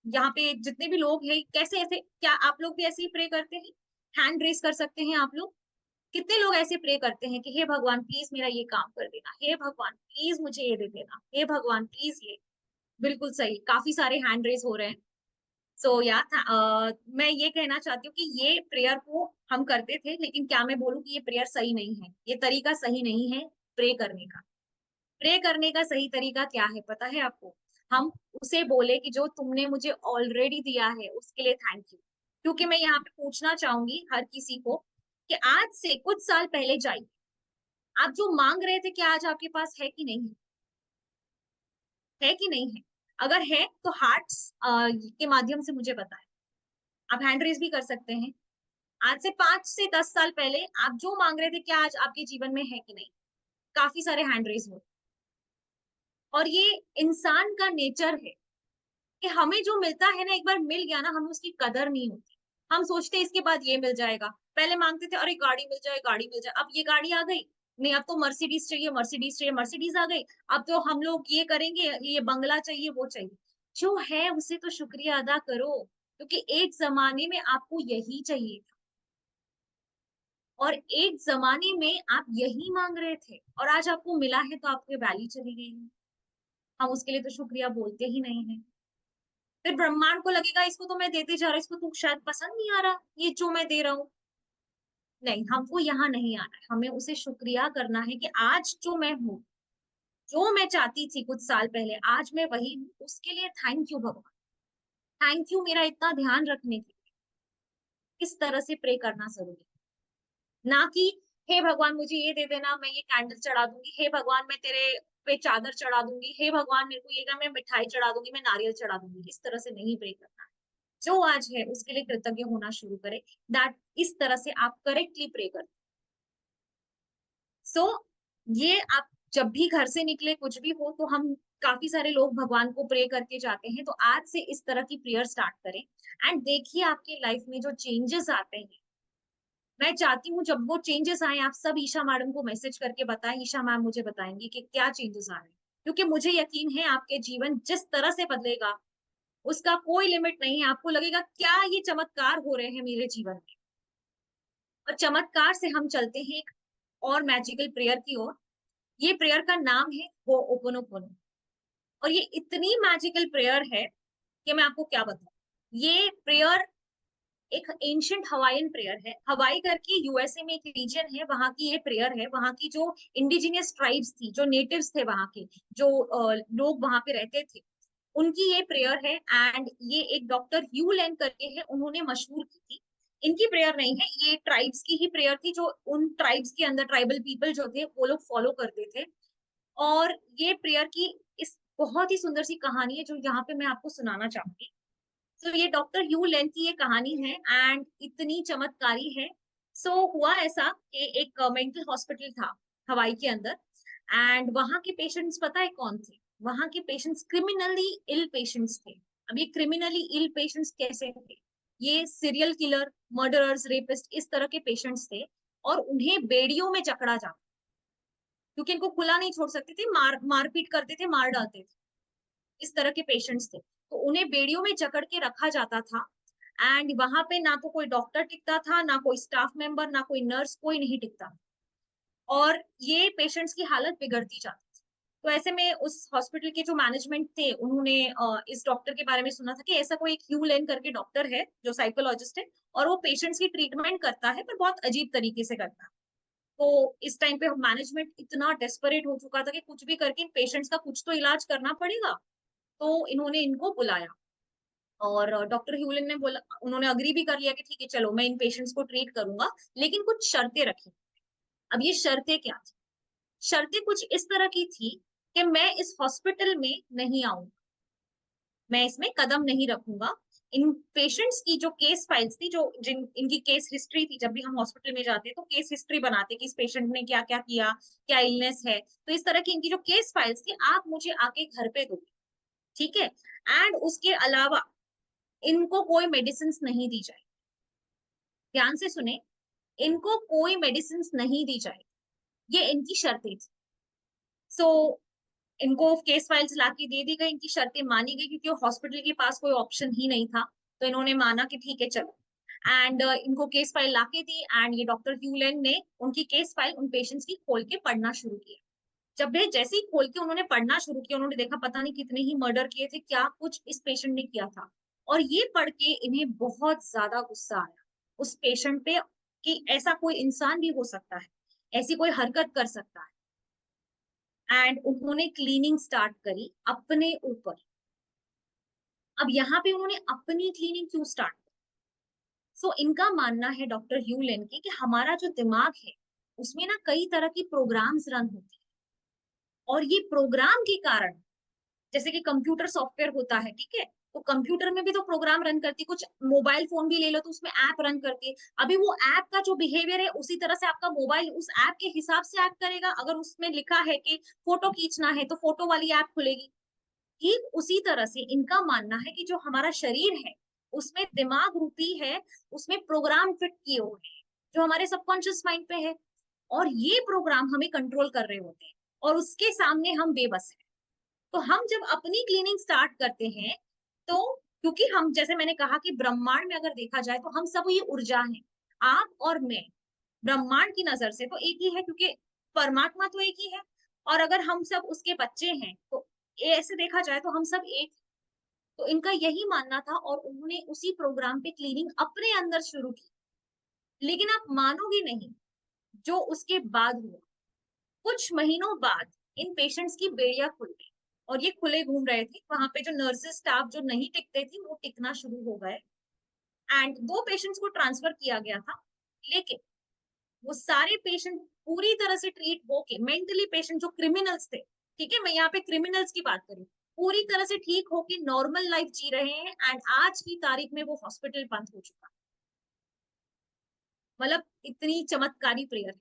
यहाँ पे जितने भी लोग हैं, कैसे ऐसे, क्या आप लोग भी ऐसे ही प्रे करते हैं? हैंड रेस कर सकते हैं आप लोग। कितने लोग ऐसे प्रे करते हैं कि हे भगवान प्लीज मेरा ये काम कर देना, हे भगवान प्लीज मुझे ये दे देना, हे भगवान प्लीज ये। बिल्कुल सही, काफी सारे हैंड रेज हो रहे हैं। सो मैं ये कहना चाहती हूँ कि ये प्रेयर को हम करते थे, लेकिन क्या मैं बोलूँ कि ये प्रेयर सही नहीं है, ये तरीका सही नहीं है प्रे करने का। प्रे करने का सही तरीका क्या है पता है आपको? हम उसे बोले कि जो तुमने मुझे ऑलरेडी दिया है उसके लिए थैंक यू। क्योंकि मैं यहाँ पे पूछना चाहूंगी हर किसी को कि आज से कुछ साल पहले जाइए, आप जो मांग रहे थे क्या आज आपके पास है कि नहीं है? है कि नहीं है? अगर है तो हार्ट्स के माध्यम से मुझे बताएं। आप हैंड रेज भी कर सकते हैं। आज से 5 से 10 साल पहले आप जो मांग रहे थे क्या आज आपके जीवन में है कि नहीं? काफी सारे हैंड रेज हो। और ये इंसान का नेचर है कि हमें जो मिलता है ना, एक बार मिल गया ना, हमें उसकी कदर नहीं होती। हम सोचते हैं इसके बाद ये मिल जाएगा। पहले मांगते थे अरे गाड़ी मिल जाए, गाड़ी मिल जाए, अब ये गाड़ी आ गई, नहीं अब तो मर्सिडीज चाहिए, मर्सिडीज चाहिए, मर्सिडीज आ गई। अब तो हम लोग ये करेंगे, ये बंगला चाहिए, वो चाहिए। जो है उसे तो शुक्रिया अदा करो, क्योंकि एक जमाने में आपको यही चाहिए था, और एक जमाने में आप यही मांग रहे थे, और आज आपको मिला है तो आपकी वैल्यू चली गई है। हम उसके लिए तो शुक्रिया बोलते ही नहीं है। फिर ब्रह्मांड को लगेगा इसको तो मैं देते जा रहा हूँ, इसको तो शायद पसंद नहीं आ रहा ये जो मैं दे रहा हूँ। नहीं, हमको यहाँ नहीं आना है, हमें उसे शुक्रिया करना है कि आज जो मैं हूँ, जो मैं चाहती थी कुछ साल पहले, आज मैं वही हूँ, उसके लिए थैंक यू भगवान। थैंक यू मेरा इतना ध्यान रखने के लिए। इस तरह से प्रे करना ज़रूरी है। ना कि हे भगवान मुझे ये दे देना, मैं ये कैंडल चढ़ा दूँगी, हे भगवान मैं तेरे पे चादर चढ़ा दूँगी, हे भगवान मेरे को ये मैं मिठाई चढ़ा दूँगी, मैं नारियल चढ़ा दूँगी। इस तरह से नहीं प्रे करना है। जो आज है उसके लिए कृतज्ञ होना शुरू करें। दैट इस तरह से आप करेक्टली प्रे करें। सो ये आप जब भी घर से निकले कुछ भी हो तो हम काफी सारे लोग भगवान को प्रे करके जाते हैं, तो आज से इस तरह की प्रेयर स्टार्ट करें एंड देखिए आपके लाइफ में जो चेंजेस आते हैं। मैं चाहती हूँ जब वो चेंजेस आए आप सब ईशा मैडम को मैसेज करके बताएं, ईशा मैम मुझे बताएंगी कि क्या चेंजेस आ रहे हैं, क्योंकि मुझे यकीन है आपके जीवन जिस तरह से बदलेगा उसका कोई लिमिट नहीं है। आपको लगेगा क्या ये चमत्कार हो रहे हैं मेरे जीवन में। और चमत्कार से हम चलते हैं एक और मैजिकल प्रेयर की ओर। ये प्रेयर का नाम है वो ओपोनोपोनो। और ये इतनी मैजिकल प्रेयर है कि मैं आपको क्या बताऊं। ये प्रेयर एक एंशियंट हवाईयन प्रेयर है। हवाई करके यूएसए में एक रीजन है, वहां की ये प्रेयर है। वहां की जो इंडिजिनियस ट्राइब्स थी, जो नेटिव्स थे वहां के, जो लोग वहां पे रहते थे, उनकी ये प्रेयर है। एंड ये एक डॉक्टर ह्यू लेन करके है, उन्होंने मशहूर की थी। इनकी प्रेयर नहीं है, ये ट्राइब्स की ही प्रेयर थी, जो उन ट्राइब्स के अंदर ट्राइबल पीपल जो थे वो लोग फॉलो करते थे। और ये प्रेयर की इस बहुत ही सुंदर सी कहानी है जो यहाँ पे मैं आपको सुनाना चाहूंगी। तो ये डॉक्टर ह्यू लेन की ये कहानी है एंड इतनी चमत्कारी है। हुआ ऐसा कि एक मेंटल हॉस्पिटल था हवाई के अंदर। एंड वहां के पेशेंट्स पता है कौन थे? वहां के पेशेंट्स क्रिमिनली इल पेशेंट्स थे। अब ये क्रिमिनली इल पेशेंट्स कैसे थे? ये सीरियल किलर, मर्डरर्स, रेपिस्ट, इस तरह के पेशेंट्स थे। और उन्हें बेड़ियों में जकड़ा जाता, क्योंकि इनको खुला नहीं छोड़ सकते थे, मारपीट करते थे, मार डालते थे। इस तरह के पेशेंट्स थे, तो उन्हें बेड़ियों में जकड़ के रखा जाता था। एंड वहां पे ना तो कोई डॉक्टर टिकता था, ना कोई स्टाफ मेंबर, ना कोई नर्स, कोई नहीं टिकता। और ये पेशेंट्स की हालत बिगड़ती जाती थी। तो ऐसे में उस हॉस्पिटल के जो मैनेजमेंट थे, उन्होंने इस डॉक्टर के बारे में सुना था कि ऐसा कोई एक ह्यू लेन करके डॉक्टर है जो साइकोलॉजिस्ट है, और वो पेशेंट्स की ट्रीटमेंट करता है, पर बहुत अजीब तरीके से करता है। तो इस टाइम पे मैनेजमेंट इतना डेस्परेट हो चुका था कि कुछ भी करके इन पेशेंट्स का कुछ तो इलाज करना पड़ेगा। तो इन्होंने इनको बुलाया और डॉक्टर ह्यूलिन ने बोला, उन्होंने अग्री भी कर लिया कि ठीक है चलो मैं इन पेशेंट्स को ट्रीट करूंगा, लेकिन कुछ शर्तें रखी। अब ये शर्तें क्या थी? शर्तें कुछ इस तरह की थी कि मैं इस हॉस्पिटल में नहीं आऊंगा, मैं इसमें कदम नहीं रखूंगा। इन पेशेंट्स की जो केस फाइल्स थी, जो जिन इनकी केस हिस्ट्री थी, जब भी हम हॉस्पिटल में जाते हैं तो केस हिस्ट्री बनाते कि इस पेशेंट ने क्या क्या किया, क्या इलनेस है, तो इस तरह की इनकी जो केस फाइल्स थी आप मुझे आके घर पे दो, ठीक है। एंड उसके अलावा इनको कोई मेडिसिन नहीं दी जाए। ध्यान से सुने, इनको कोई मेडिसिन नहीं दी जाए, ये इनकी शर्तें थी। सो इनको केस फाइल्स लाके दे दी गई, इनकी शर्तें मानी गई, क्योंकि हॉस्पिटल के पास कोई ऑप्शन ही नहीं था। तो इन्होंने माना कि ठीक है चलो। एंड इनको केस फाइल लाके दी एंड ये डॉक्टर ह्यूलेन ने उनकी केस फाइल उन पेशेंट्स की खोल के पढ़ना शुरू किया। जब वे जैसे ही खोल के उन्होंने पढ़ना शुरू किया, उन्होंने देखा पता नहीं कितने ही मर्डर किए थे, क्या कुछ इस पेशेंट ने किया था। और ये पढ़ के इन्हें बहुत ज्यादा गुस्सा आया उस पेशेंट पे कि ऐसा कोई इंसान भी हो सकता है, ऐसी कोई हरकत कर सकता है। एंड उन्होंने क्लीनिंग स्टार्ट करी अपने ऊपर। अब यहाँ पे उन्होंने अपनी क्लीनिंग क्यों स्टार्ट की? इनका मानना है डॉक्टर ह्यू लेन की कि हमारा जो दिमाग है उसमें ना कई तरह की प्रोग्राम्स रन होती है, और ये प्रोग्राम के कारण, जैसे कि कंप्यूटर सॉफ्टवेयर होता है, ठीक है, तो कंप्यूटर में भी तो प्रोग्राम रन करती है। कुछ मोबाइल फोन भी ले लो तो उसमें ऐप रन करती है। अभी वो ऐप का जो बिहेवियर है उसी तरह से आपका मोबाइल उस ऐप के हिसाब से एक्ट करेगा। अगर उसमें लिखा है कि फोटो खींचना है तो फोटो वाली ऐप खुलेगी। ठीक उसी तरह से इनका मानना है कि जो हमारा शरीर है उसमें दिमाग रूपी है, उसमें प्रोग्राम फिट किए हुए हैं जो हमारे सबकॉन्शियस माइंड पे है, और ये प्रोग्राम हमें कंट्रोल कर रहे होते हैं, और उसके सामने हम बेबस हैं। तो हम जब अपनी क्लीनिंग स्टार्ट करते हैं, तो क्योंकि हम, जैसे मैंने कहा कि ब्रह्मांड में अगर देखा जाए तो हम सब ये ऊर्जा है, आप और मैं। ब्रह्मांड की नजर से तो एक ही है, क्योंकि परमात्मा तो एक ही है। और अगर हम सब उसके बच्चे हैं तो ऐसे देखा जाए तो हम सब एक। तो इनका यही मानना था और उन्होंने उसी प्रोग्राम पे क्लीनिंग अपने अंदर शुरू की। लेकिन आप मानोगे नहीं, जो उसके बाद हुआ, कुछ महीनों बाद इन पेशेंट्स की बेड़ियां खुल गई और ये खुले घूम रहे थे। वहां पे जो नर्सेस स्टाफ जो नहीं टिकते थे वो टिकना शुरू हो गए एंड 2 पेशेंट्स को ट्रांसफर किया गया था। लेकिन वो सारे पेशेंट पूरी तरह से ट्रीट होके, मेंटली पेशेंट जो क्रिमिनल्स थे, ठीक है, मैं यहाँ पे क्रिमिनल्स की बात करूँ, पूरी तरह से ठीक होके नॉर्मल लाइफ जी रहे हैं एंड आज की तारीख में वो हॉस्पिटल बंद हो चुका है। मतलब इतनी चमत्कारी प्रेयर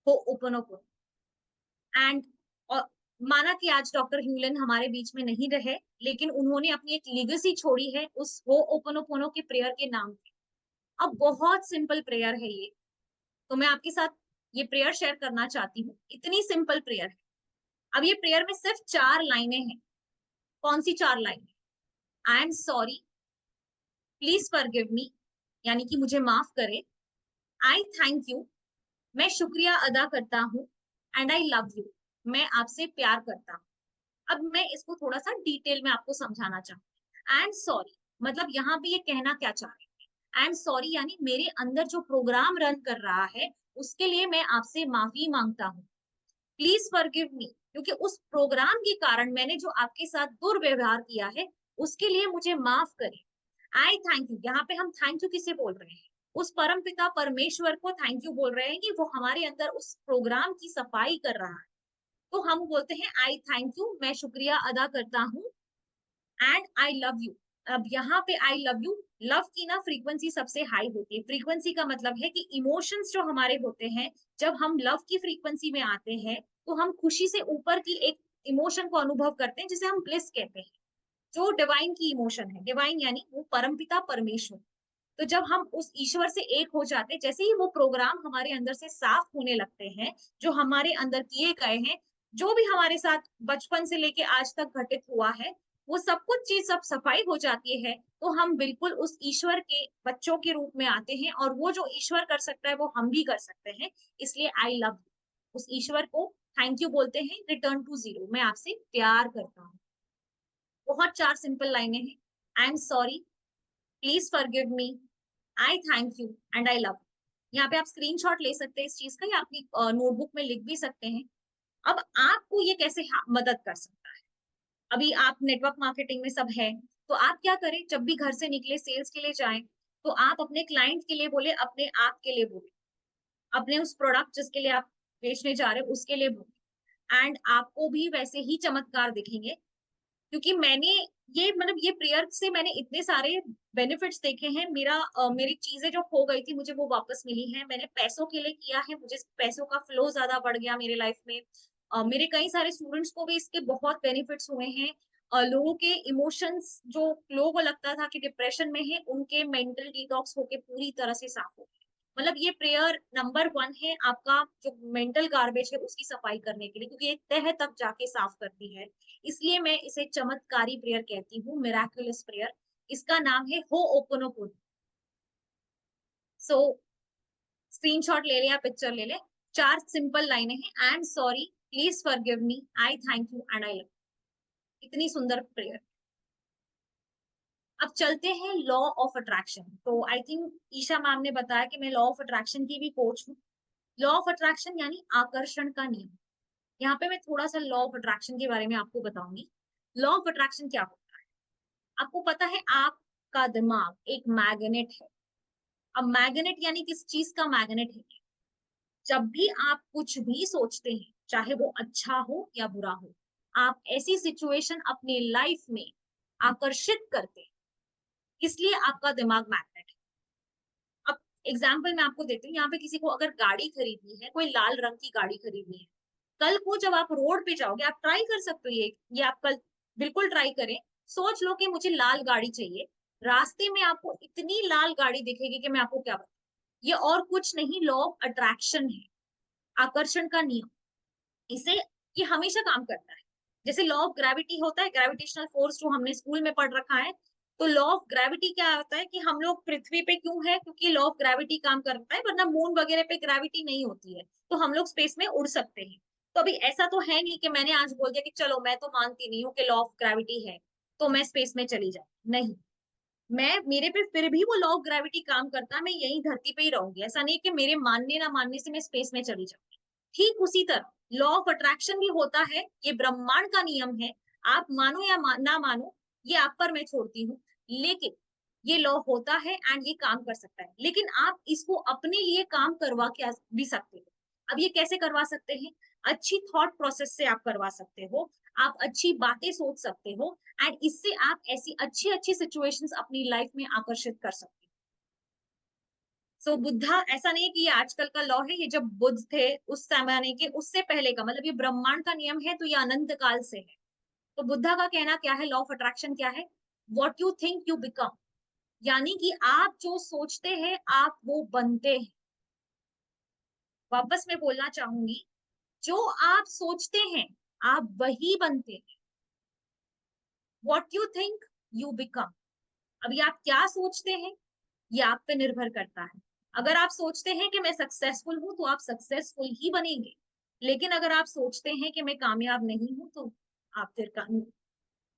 हो ओपन एंड माना कि आज डॉक्टर ह्यूलन हमारे बीच में नहीं रहे, लेकिन उन्होंने अपनी एक लीगेसी छोड़ी है उस हो ओपनोपोनो के प्रेयर के नाम पे। अब बहुत सिंपल प्रेयर है ये, तो मैं आपके साथ ये प्रेयर शेयर करना चाहती हूँ। इतनी सिंपल प्रेयर है। अब ये प्रेयर में सिर्फ 4 लाइनें हैं। कौन सी 4 लाइनें? I am sorry, please forgive me, यानी कि मुझे माफ करे। आई थैंक यू, मैं शुक्रिया अदा करता हूँ। एंड आई लव यू, मैं आपसे प्यार करता हूँ। अब मैं इसको थोड़ा सा डिटेल में आपको समझाना चाहूँ। आई एम सॉरी मतलब यहाँ पे ये कहना क्या चाह रहे हैं? आई एम सॉरी यानी मेरे अंदर जो प्रोग्राम रन कर रहा है उसके लिए मैं आपसे माफी मांगता हूँ। प्लीज फॉरगिव मी, क्योंकि उस प्रोग्राम के कारण मैंने जो आपके साथ दुर्व्यवहार किया है उसके लिए मुझे माफ करें। आई थैंक यू, यहाँ पे हम थैंक यू किसे बोल रहे हैं? उस परम पिता परमेश्वर को थैंक यू बोल रहे हैं कि वो हमारे अंदर उस प्रोग्राम की सफाई कर रहा है। तो हम बोलते हैं आई थैंक यू, मैं शुक्रिया अदा करता हूँ एंड आई लव यू। अब यहाँ पे आई लव यू, लव की ना फ्रीक्वेंसी सबसे हाई होती है। फ्रीक्वेंसी का मतलब है कि इमोशंस जो हमारे होते हैं, जब हम लव की फ्रीक्वेंसी में आते हैं तो हम खुशी से ऊपर की एक इमोशन को अनुभव करते हैं जिसे हम ब्लिस कहते हैं, जो डिवाइन की इमोशन है। डिवाइन यानी वो परमपिता परमेश्वर। तो जब हम उस ईश्वर से एक हो जाते हैं, जैसे ही वो प्रोग्राम हमारे अंदर से साफ होने लगते हैं, जो हमारे अंदर किए गए हैं, जो भी हमारे साथ बचपन से लेके आज तक घटित हुआ है, वो सब कुछ चीज सब सफाई हो जाती है, तो हम बिल्कुल उस ईश्वर के बच्चों के रूप में आते हैं और वो जो ईश्वर कर सकता है वो हम भी कर सकते हैं। इसलिए आई लव उस ईश्वर को थैंक यू बोलते हैं। रिटर्न टू जीरो, मैं आपसे प्यार करता हूँ। बहुत 4 सिंपल लाइनें हैं। I am sorry, please forgive me, I thank you and I love. यहाँ पे आप स्क्रीनशॉट ले सकते हैं इस चीज का या अपनी नोटबुक में लिख भी सकते हैं। अब आपको ये कैसे मदद कर सकता है? अभी आप नेटवर्क मार्केटिंग में सब है, तो आप क्या करें, जब भी घर से निकले सेल्स के लिए जाएं, तो आप अपने क्लाइंट के लिए बोले, अपने आप के लिए बोले, अपने उस प्रोडक्ट जिसके लिए आप बेचने जा रहे हो उसके लिए बोले एंड आपको भी वैसे ही चमत्कार दिखेंगे। क्योंकि मैंने ये मतलब ये प्रेयर से मैंने इतने सारे बेनिफिट्स देखे हैं। मेरी चीजें जो खो गई थी मुझे वो वापस मिली हैं। मैंने पैसों के लिए किया है, मुझे पैसों का फ्लो ज्यादा बढ़ गया मेरे लाइफ में। मेरे कई सारे स्टूडेंट्स को भी इसके बहुत बेनिफिट्स हुए हैं। लोगों के इमोशंस जो लोगों को लगता था कि डिप्रेशन में है, उनके मेंटल डिटॉक्स होके पूरी तरह से साफ हो गए। मतलब ये प्रेयर नंबर 1 है आपका जो मेंटल गार्बेज है उसकी सफाई करने के लिए, क्योंकि ये तह तक जाके साफ करती है। इसलिए मैं इसे चमत्कारी प्रेयर कहती हूँ, मिराकुलस प्रेयर। इसका नाम है हो ओपोनोपोनो। सो स्क्रीनशॉट ले ले या पिक्चर ले ले। 4 सिंपल लाइनें हैं। I am sorry, please forgive me, I thank you and I love. इतनी सुंदर प्रेयर। अब चलते हैं लॉ ऑफ अट्रैक्शन। तो आई थिंक ईशा मैम ने बताया कि मैं लॉ ऑफ अट्रैक्शन की भी कोच हूँ। लॉ ऑफ अट्रैक्शन यानी आकर्षण का नियम। यहाँ पे मैं थोड़ा सा लॉ ऑफ अट्रैक्शन के बारे में आपको बताऊंगी। लॉ ऑफ अट्रैक्शन क्या होता है? आपको पता है आपका दिमाग एक मैग्नेट है। अब मैग्नेट यानी किस चीज का मैग्नेट है? जब भी आप कुछ भी सोचते हैं, चाहे वो अच्छा हो या बुरा हो, आप ऐसी सिचुएशन अपने लाइफ में आकर्षित करते हैं। इसलिए आपका दिमाग मैग्नेट है। अब एग्जाम्पल मैं आपको देती हूँ। यहाँ पे किसी को अगर गाड़ी खरीदनी है, कोई लाल रंग की गाड़ी खरीदनी है, कल को जब आप रोड पे जाओगे, आप ट्राई कर सकते हो ये आप कल बिल्कुल ट्राई करें। सोच लो कि मुझे लाल गाड़ी चाहिए। रास्ते में आपको इतनी लाल गाड़ी दिखेगी कि मैं आपको क्या बताऊं। ये और कुछ नहीं, लॉ ऑफ अट्रैक्शन है, आकर्षण का नियम। इसे ये हमेशा काम करता है। जैसे लॉ ऑफ ग्रेविटी होता है, ग्रेविटेशनल फोर्स जो हमने स्कूल में पढ़ रखा है। तो लॉ ऑफ ग्रेविटी क्या होता है कि हम लोग पृथ्वी पे क्यों है? क्योंकि लॉ ऑफ ग्रेविटी काम करता है, वरना मून वगैरह पे ग्रेविटी नहीं होती है, तो हम लोग स्पेस में उड़ सकते हैं। तो अभी ऐसा तो है नहीं कि मैंने आज बोल दिया कि चलो मैं तो मानती नहीं हूँ कि लॉ ऑफ ग्रेविटी है तो मैं स्पेस में चली जाऊँ। नहीं, मैं मेरे पे फिर भी वो लॉ ऑफ ग्रेविटी काम करता है, मैं यही धरती पे ही रहूंगी। ऐसा नहीं कि मेरे मानने ना मानने से मैं स्पेस में चली जाऊंगी। ठीक उसी तरह लॉ ऑफ अट्रैक्शन भी होता है, ये ब्रह्मांड का नियम है। आप मानो या ना मानो, ये आप पर मैं छोड़ती हूँ, लेकिन ये लॉ होता है एंड ये काम कर सकता है। लेकिन आप इसको अपने लिए काम करवा के भी सकते हो। अब ये कैसे करवा सकते हैं? अच्छी थॉट प्रोसेस से आप करवा सकते हो, आप अच्छी बातें सोच सकते हो एंड इससे आप ऐसी अच्छी अच्छी सिचुएशंस अपनी लाइफ में आकर्षित कर सकते हो। सो बुद्धा, ऐसा नहीं है कि ये आजकल का लॉ है, ये जब बुद्ध थे उस जमाने के, उससे पहले का, मतलब ये ब्रह्मांड का नियम है, तो ये अनंत काल से है। तो बुद्धा का कहना क्या है, लॉ ऑफ अट्रैक्शन क्या है? What you think you become. यानी कि आप जो सोचते हैं आप वो बनते हैं। वापस मैं बोलना चाहूंगी, जो आप सोचते हैं आप वही बनते हैं। What you think you become. अभी आप क्या सोचते हैं ये आप पे निर्भर करता है। अगर आप सोचते हैं कि मैं सक्सेसफुल हूं तो आप सक्सेसफुल ही बनेंगे। लेकिन अगर आप सोचते हैं कि मैं कामयाब नहीं हूं तो आप फिर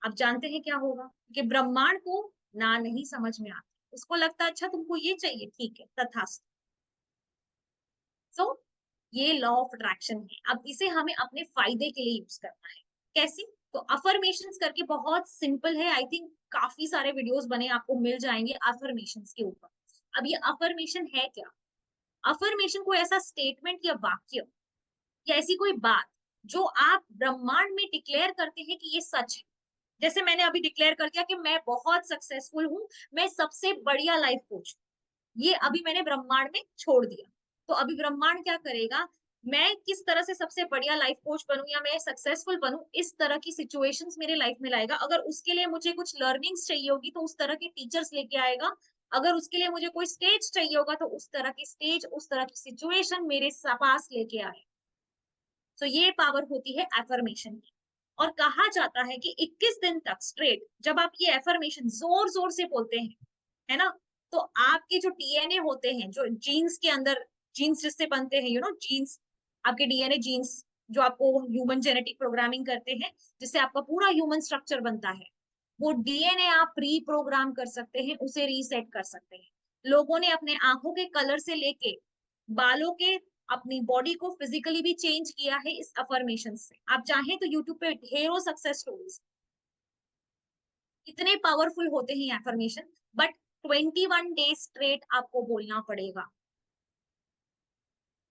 आप जानते हैं क्या होगा, कि ब्रह्मांड को ना नहीं समझ में आता, उसको लगता है अच्छा तुमको ये चाहिए, ठीक है, तथास्तु। सो ये लॉ ऑफ अट्रैक्शन है। अब इसे हमें अपने फायदे के लिए यूज करना है। कैसे? तो अफर्मेशंस करके बहुत सिंपल है, आई थिंक काफी सारे वीडियोस बने, आपको मिल जाएंगे अफर्मेशंस के ऊपर। अब ये अफर्मेशन है क्या? अफर्मेशन कोई ऐसा स्टेटमेंट या वाक्य या ऐसी कोई बात जो आप ब्रह्मांड में डिक्लेयर करते हैं कि ये सच है। जैसे मैंने अभी डिक्लेयर कर दिया कि मैं बहुत सक्सेसफुल हूँ, मैं सबसे बढ़िया लाइफ कोच, ये अभी मैंने ब्रह्मांड में छोड़ दिया। तो अभी ब्रह्मांड क्या करेगा, मैं किस तरह से सबसे बढ़िया लाइफ कोच बनूं या मैं सक्सेसफुल बनूं, इस तरह की सिचुएशंस मेरे लाइफ में लाएगा। अगर उसके लिए मुझे कुछ लर्निंग्स चाहिए होगी तो उस तरह के टीचर्स लेके आएगा। अगर उसके लिए मुझे कोई स्टेज चाहिए होगा तो उस तरह की स्टेज, उस तरह की सिचुएशन मेरे पास लेके आए। तो ये पावर होती है एफर्मेशन की। और कहा जाता है कि 21 दिन तक स्ट्रेट जब आप ये एफर्मेशन जोर जोर से बोलते हैं, है ना, तो आपके जो डीएनए होते हैं, जो जीन्स के अंदर, जीन्स जिससे बनते हैं, जीन्स, आपके डीएनए जीन्स जो आपको ह्यूमन जेनेटिक प्रोग्रामिंग करते हैं, जिससे आपका पूरा ह्यूमन स्ट्रक्चर बनता है, वो डीएनए आप रीप्रोग्राम कर सकते हैं, उसे रीसेट कर सकते हैं। लोगों ने अपने आंखों के कलर से लेके बालों के, अपनी बॉडी को फिजिकली भी चेंज किया है इस अफर्मेशन से। आप चाहें तो यूट्यूब पे ढेरों सक्सेस स्टोरीज, इतने पावरफुल होते हैं एफर्मेशन। बट 21 डेज स्ट्रेट आपको बोलना पड़ेगा।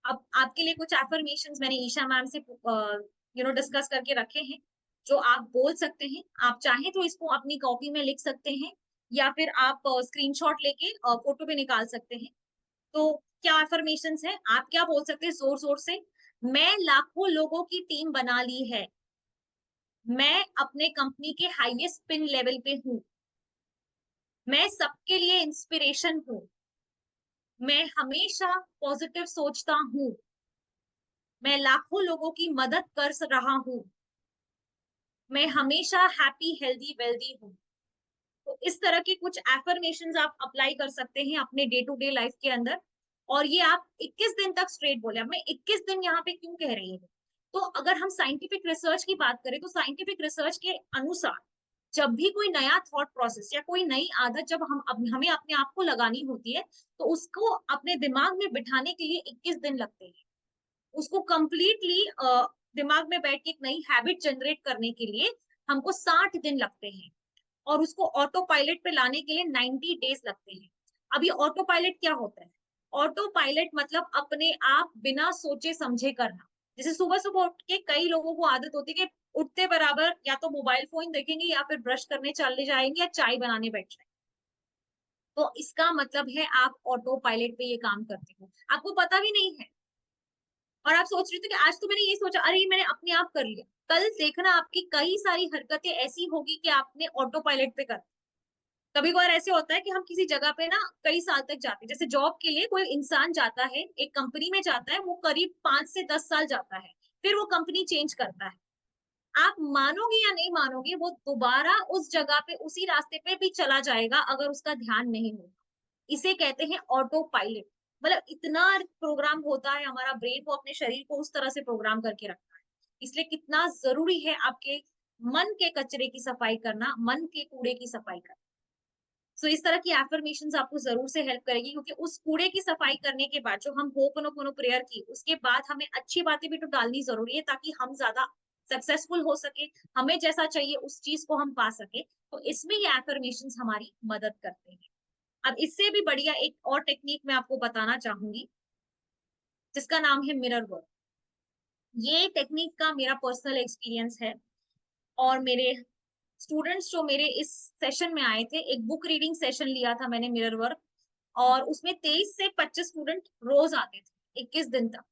अब आपके लिए कुछ एफर्मेशंस मैंने ईशा मैम से डिस्कस करके रखे हैं, जो आप बोल सकते हैं। आप चाहें तो इसको अपनी कॉपी में लिख सकते हैं या फिर आप स्क्रीनशॉट लेके फोटो भी निकाल सकते हैं। तो क्या एफर्मेशंस है, आप क्या बोल सकते हैं जोर जोर से, मैं लाखों लोगों की टीम बना ली है, मैं अपने कंपनी के हाईएस्ट पिन लेवल पे हूँ, मैं सबके लिए इंस्पिरेशन हूँ, मैं हमेशा पॉजिटिव सोचता हूँ, मैं लाखों लोगों की मदद कर रहा हूँ, मैं हमेशा हैप्पी हेल्दी वेल्दी हूँ। तो इस तरह के कुछ एफर्मेशंस आप अप्लाई कर सकते हैं अपने डे टू डे लाइफ के अंदर। और ये आप 21 दिन तक स्ट्रेट बोले। अब मैं 21 दिन यहाँ पे क्यों कह रही हूँ, तो अगर हम साइंटिफिक रिसर्च की बात करें तो साइंटिफिक रिसर्च के अनुसार जब भी कोई नया थॉट प्रोसेस या कोई नई आदत जब हमें अपने आप को लगानी होती है, तो उसको अपने दिमाग में बिठाने के लिए 21 दिन लगते हैं। उसको कंप्लीटली दिमाग में बैठ के एक नई हैबिट जनरेट करने के लिए हमको 60 दिन लगते हैं। और उसको ऑटो पायलट पे लाने के लिए 90 डेज लगते हैं। अब ये ऑटो पायलट क्या होता है? ऑटो पायलट मतलब अपने आप बिना सोचे समझे करना। जैसे सुबह सुबह उठ के कई लोगों को आदत होती है कि उठते बराबर या तो मोबाइल फोन देखेंगे या फिर ब्रश करने चले जाएंगे या चाय बनाने बैठ जाएंगे। तो इसका मतलब है आप ऑटो पायलट पे ये काम करते हो, आपको पता भी नहीं है। और आप सोच रहे थे कि आज तो मैंने ये सोचा, अरे मैंने अपने आप कर लिया। कल देखना आपकी कई सारी हरकतें ऐसी होगी कि आपने ऑटो पायलट पे कर। कभी कभार ऐसे होता है कि हम किसी जगह पे ना कई साल तक जाते हैं। जैसे जॉब के लिए कोई इंसान जाता है, एक कंपनी में जाता है, वो करीब 5 से 10 साल जाता है, फिर वो कंपनी चेंज करता है। आप मानोगे या नहीं मानोगे, वो दोबारा उस जगह पे उसी रास्ते पे भी चला जाएगा अगर उसका ध्यान नहीं होगा। इसे कहते हैं ऑटो पायलट। मतलब इतना प्रोग्राम होता है, हमारा ब्रेन को अपने शरीर को उस तरह से प्रोग्राम करके रखता है। इसलिए कितना जरूरी है आपके मन के कचरे की सफाई करना, मन के कूड़े की सफाई करना। सो इस तरह की एफर्मेशंस आपको जरूर से हेल्प करेगी, क्योंकि उस कूड़े की सफाई करने के बाद जो हम होपोनोपोनो प्रेयर की, उसके बाद हमें अच्छी बातें भी तो डालनी जरूरी है, ताकि हम ज्यादा सक्सेसफुल हो सके, हमें जैसा चाहिए उस चीज को हम पा सके। तो इसमें ये एफर्मेशंस हमारी मदद करते हैं। अब इससे भी बढ़िया एक और टेक्निक मैं आपको बताना चाहूंगी, जिसका नाम है मिरर वर्क। ये टेक्निक का मेरा पर्सनल एक्सपीरियंस है, और मेरे स्टूडेंट्स जो मेरे इस सेशन में आए थे, एक बुक रीडिंग सेशन लिया था मैंने मिरर वर्क, और उसमें 23 से 25 स्टूडेंट रोज आते थे 21 दिन तक।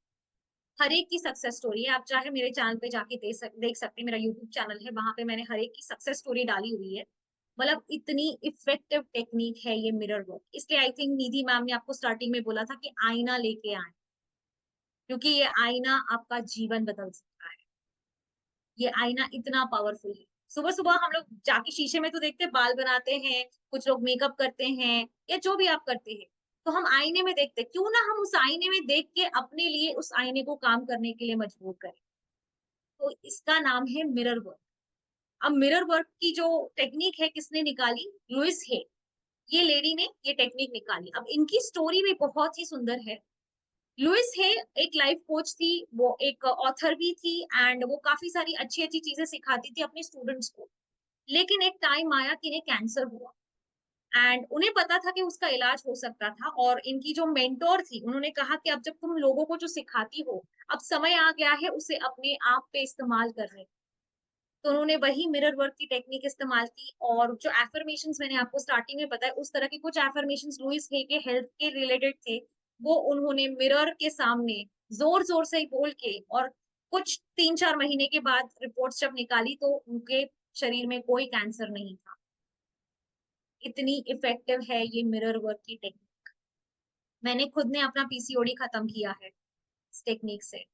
हर एक की सक्सेस स्टोरी है, आप चाहे मेरे चैनल पे जाके देख सकते हैं, मेरा यूट्यूब चैनल है, वहां पे मैंने हर एक की सक्सेस स्टोरी डाली हुई है। मतलब इतनी इफेक्टिव टेक्निक है ये मिरर वर्क, इसलिए आई थिंक निधि मैम ने आपको स्टार्टिंग में बोला था कि आईना लेके आए, क्योंकि ये आईना आपका जीवन बदल सकता है। ये आईना इतना पावरफुल है। सुबह सुबह हम लोग जाके शीशे में तो देखते हैं, बाल बनाते हैं, कुछ लोग मेकअप करते हैं, या जो भी आप करते हैं, तो हम आईने में देखते हैं, क्यों ना हम उस आईने में देख के अपने लिए उस आईने को काम करने के लिए मजबूर करें। तो इसका नाम है मिरर वर्क। अब मिरर वर्क की जो टेक्निक है किसने निकाली? लुइस हे, ये लेडी ने ये टेक्निक निकाली। अब इनकी स्टोरी भी बहुत ही सुंदर है। लुइस हे एक लाइफ कोच थी, वो एक ऑथर भी थी, एंड वो काफी सारी अच्छी अच्छी चीजें सिखाती थी अपने स्टूडेंट्स को। लेकिन एक टाइम आया कि इन्हें कैंसर हुआ, एंड उन्हें पता था कि उसका इलाज हो सकता था, और इनकी जो मेंटोर थी उन्होंने कहा कि अब जब तुम लोगों को जो सिखाती हो, अब समय आ गया है उसे अपने आप पे इस्तेमाल करने। तो उन्होंने वही मिरर वर्क की टेक्निक इस्तेमाल की, और जो एफर्मेशंस मैंने आपको स्टार्टिंग में बताया, उस तरह के कुछ एफर्मेशंस लुइस हे के हेल्थ के रिलेटेड थे, वो उन्होंने मिरर के सामने जोर जोर से बोल के, और कुछ 3-4 महीने के बाद रिपोर्ट्स जब निकाली तो उनके शरीर में कोई कैंसर नहीं था। इतनी इफेक्टिव है ये मिरर वर्क की टेक्निक। मैंने खुद ने अपना पीसीओडी खत्म किया है इस टेक्निक से।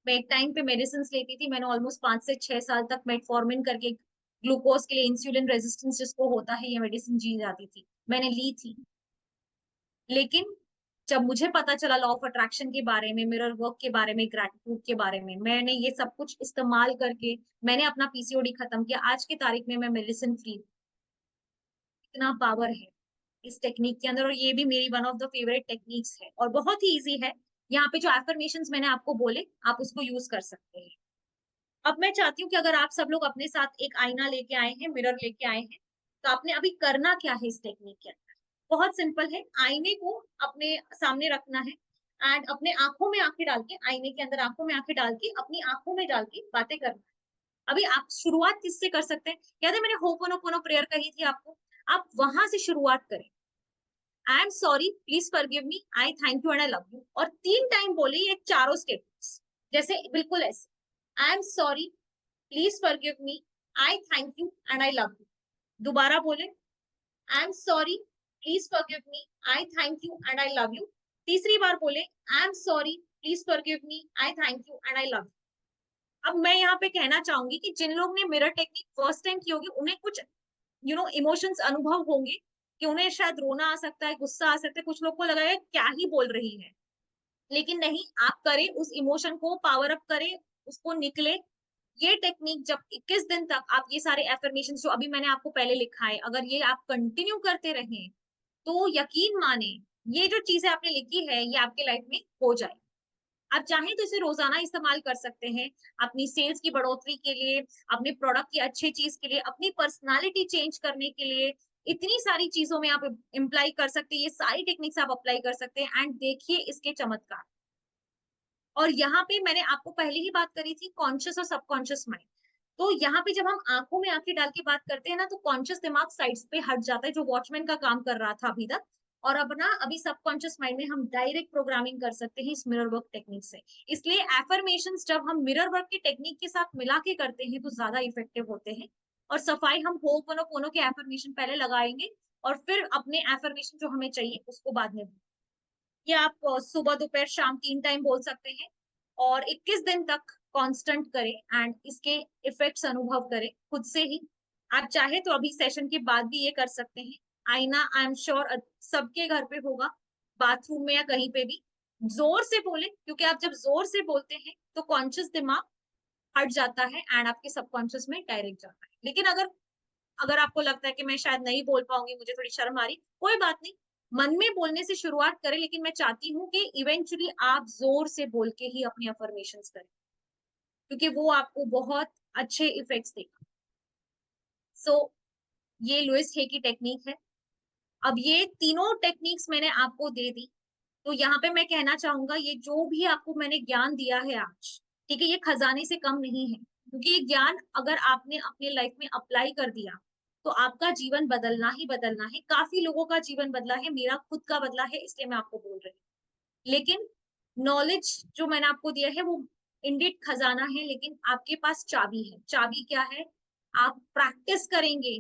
मैं एक टाइम पे मेडिसिन लेती थी, मैंने ऑलमोस्ट 5 से 6 साल तक मेटफॉर्मिन करके, ग्लूकोज के लिए इंसुलिन रेजिस्टेंस जिसको होता है, ये मेडिसिन जी जाती थी, मैंने ली थी। लेकिन जब मुझे पता चला लॉ ऑफ अट्रैक्शन के बारे में, मिरर वर्क के बारे में, ग्रैटिट्यूड के बारे में, मैंने ये सब कुछ इस्तेमाल करके मैंने अपना पीसीओडी खत्म किया। आज की तारीख में मैं मेडिसिन फ्री। इतना पावर है इस टेक्निक के अंदर, और ये भी मेरी one of the favourite techniques है, और बहुत ही इजी है। यहाँ पे जो एफर्मेशंस मैंने आपको बोले, आप उसको यूज कर सकते हैं। अब मैं चाहती हूँ कि अगर आप सब लोग अपने साथ एक आईना लेके आए हैं, मिरर लेके आए हैं, तो आपने अभी करना क्या है इस टेक्निक के अंदर? बहुत सिंपल है, आईने को अपने सामने रखना है, एंड अपने आंखों में आंखें डाल के, आईने के अंदर आंखों में आंखें डाल के, अपनी आंखों में डाल के बातें करना है। अभी आप शुरुआत किससे कर सकते हैं? याद है मैंने होपोनोपोनो प्रेयर कही थी आपको, आप वहां से शुरुआत करें। I am sorry, please forgive me, I thank you and I love you, और 3 टाइम बोले ये चारों स्टेटमेंट्स, जैसे बिल्कुल ऐसे। I am sorry, please forgive me, I thank you and I love you. दोबारा बोले, I am sorry, please forgive me, I thank you and I love you. तीसरी बार बोले, I am sorry, please forgive me, I thank you and I love you. अब मैं यहाँ पे कहना चाहूंगी कि जिन लोग ने मिरर टेक्निक फर्स्ट टाइम की होगी, उन्हें कुछ इमोशंस अनुभव होंगे, कि उन्हें शायद रोना आ सकता है, गुस्सा आ सकता है, कुछ लोग को लगा है क्या ही बोल रही है। लेकिन नहीं, आप करें, उस इमोशन को पावर अप करें, उसको निकले। ये टेक्निक जब 21 दिन तक आप ये सारे एफर्मेशंस जो अभी मैंने आपको पहले लिखा है, अगर ये आप कंटिन्यू करते रहें, तो यकीन माने ये जो चीजें आपने लिखी है ये आपके लाइफ में हो जाए। आप चाहें तो इसे रोजाना इस्तेमाल कर सकते हैं, अपनी सेल्स की बढ़ोतरी के लिए, अपने प्रोडक्ट की अच्छी चीज के लिए, अपनी पर्सनालिटी चेंज करने के लिए। इतनी सारी चीजों में आप इम्प्लाई कर सकते हैं, ये सारी टेक्निक्स आप अप्लाई कर सकते हैं, एंड देखिए इसके चमत्कार। और यहाँ पे मैंने आपको पहले ही बात करी थी कॉन्शियस और सबकॉन्शियस माइंड। तो यहाँ पे जब हम आंखों में आंखें डाल के बात करते हैं ना, तो कॉन्शियस दिमाग साइड्स पे हट जाता है, जो वॉचमैन का काम कर रहा था अभी तक, और अब ना अभी सबकॉन्शियस माइंड में हम डायरेक्ट प्रोग्रामिंग कर सकते हैं इस मिरर वर्क टेक्निक से। इसलिए एफर्मेशंस जब हम मिरर वर्क की टेक्निक के साथ मिला के करते हैं तो ज्यादा इफेक्टिव होते हैं। और सफाई हम होपोनोपोनो के एफर्मेशन पहले लगाएंगे, और फिर अपने एफर्मेशन जो हमें चाहिए उसको बाद में। ये आप सुबह दोपहर शाम 3 टाइम बोल सकते हैं, और 21 दिन तक कांस्टेंट करें, एंड इसके इफेक्ट्स अनुभव करें खुद से ही। आप चाहे तो अभी सेशन के बाद भी ये कर सकते हैं। आईना आई एम श्योर सबके घर पे होगा, बाथरूम में या कहीं पे भी। जोर से बोले, क्योंकि आप जब जोर से बोलते हैं तो कॉन्शियस दिमाग हट जाता है, एंड आपके सबकॉन्शियस में डायरेक्ट जाता है। लेकिन अगर अगर आपको लगता है कि मैं शायद नहीं बोल पाऊंगी, मुझे थोड़ी शर्म आ रही, कोई बात नहीं, मन में बोलने से शुरुआत करें, लेकिन मैं चाहती हूँ कि इवेंचुअली आप जोर से बोल के ही अपनी अफर्मेशंस करें, क्योंकि वो आपको बहुत अच्छे इफेक्ट्स देगा। सो ये लुइस हे की टेक्निक है। अब ये तीनों टेक्निक्स मैंने आपको दे दी, तो यहाँ पे मैं कहना चाहूंगा, ये जो भी आपको मैंने ज्ञान दिया है आज, ठीक है, ये खजाने से कम नहीं है, क्योंकि ये ज्ञान अगर आपने अपने लाइफ में अप्लाई कर दिया, तो आपका जीवन बदलना ही बदलना है। काफी लोगों का जीवन बदला है, मेरा खुद का बदला है, इसलिए मैं आपको बोल रही हूँ। लेकिन नॉलेज जो मैंने आपको दिया है वो इंडिड खजाना है, लेकिन आपके पास चाबी है। चाबी क्या है? आप प्रैक्टिस करेंगे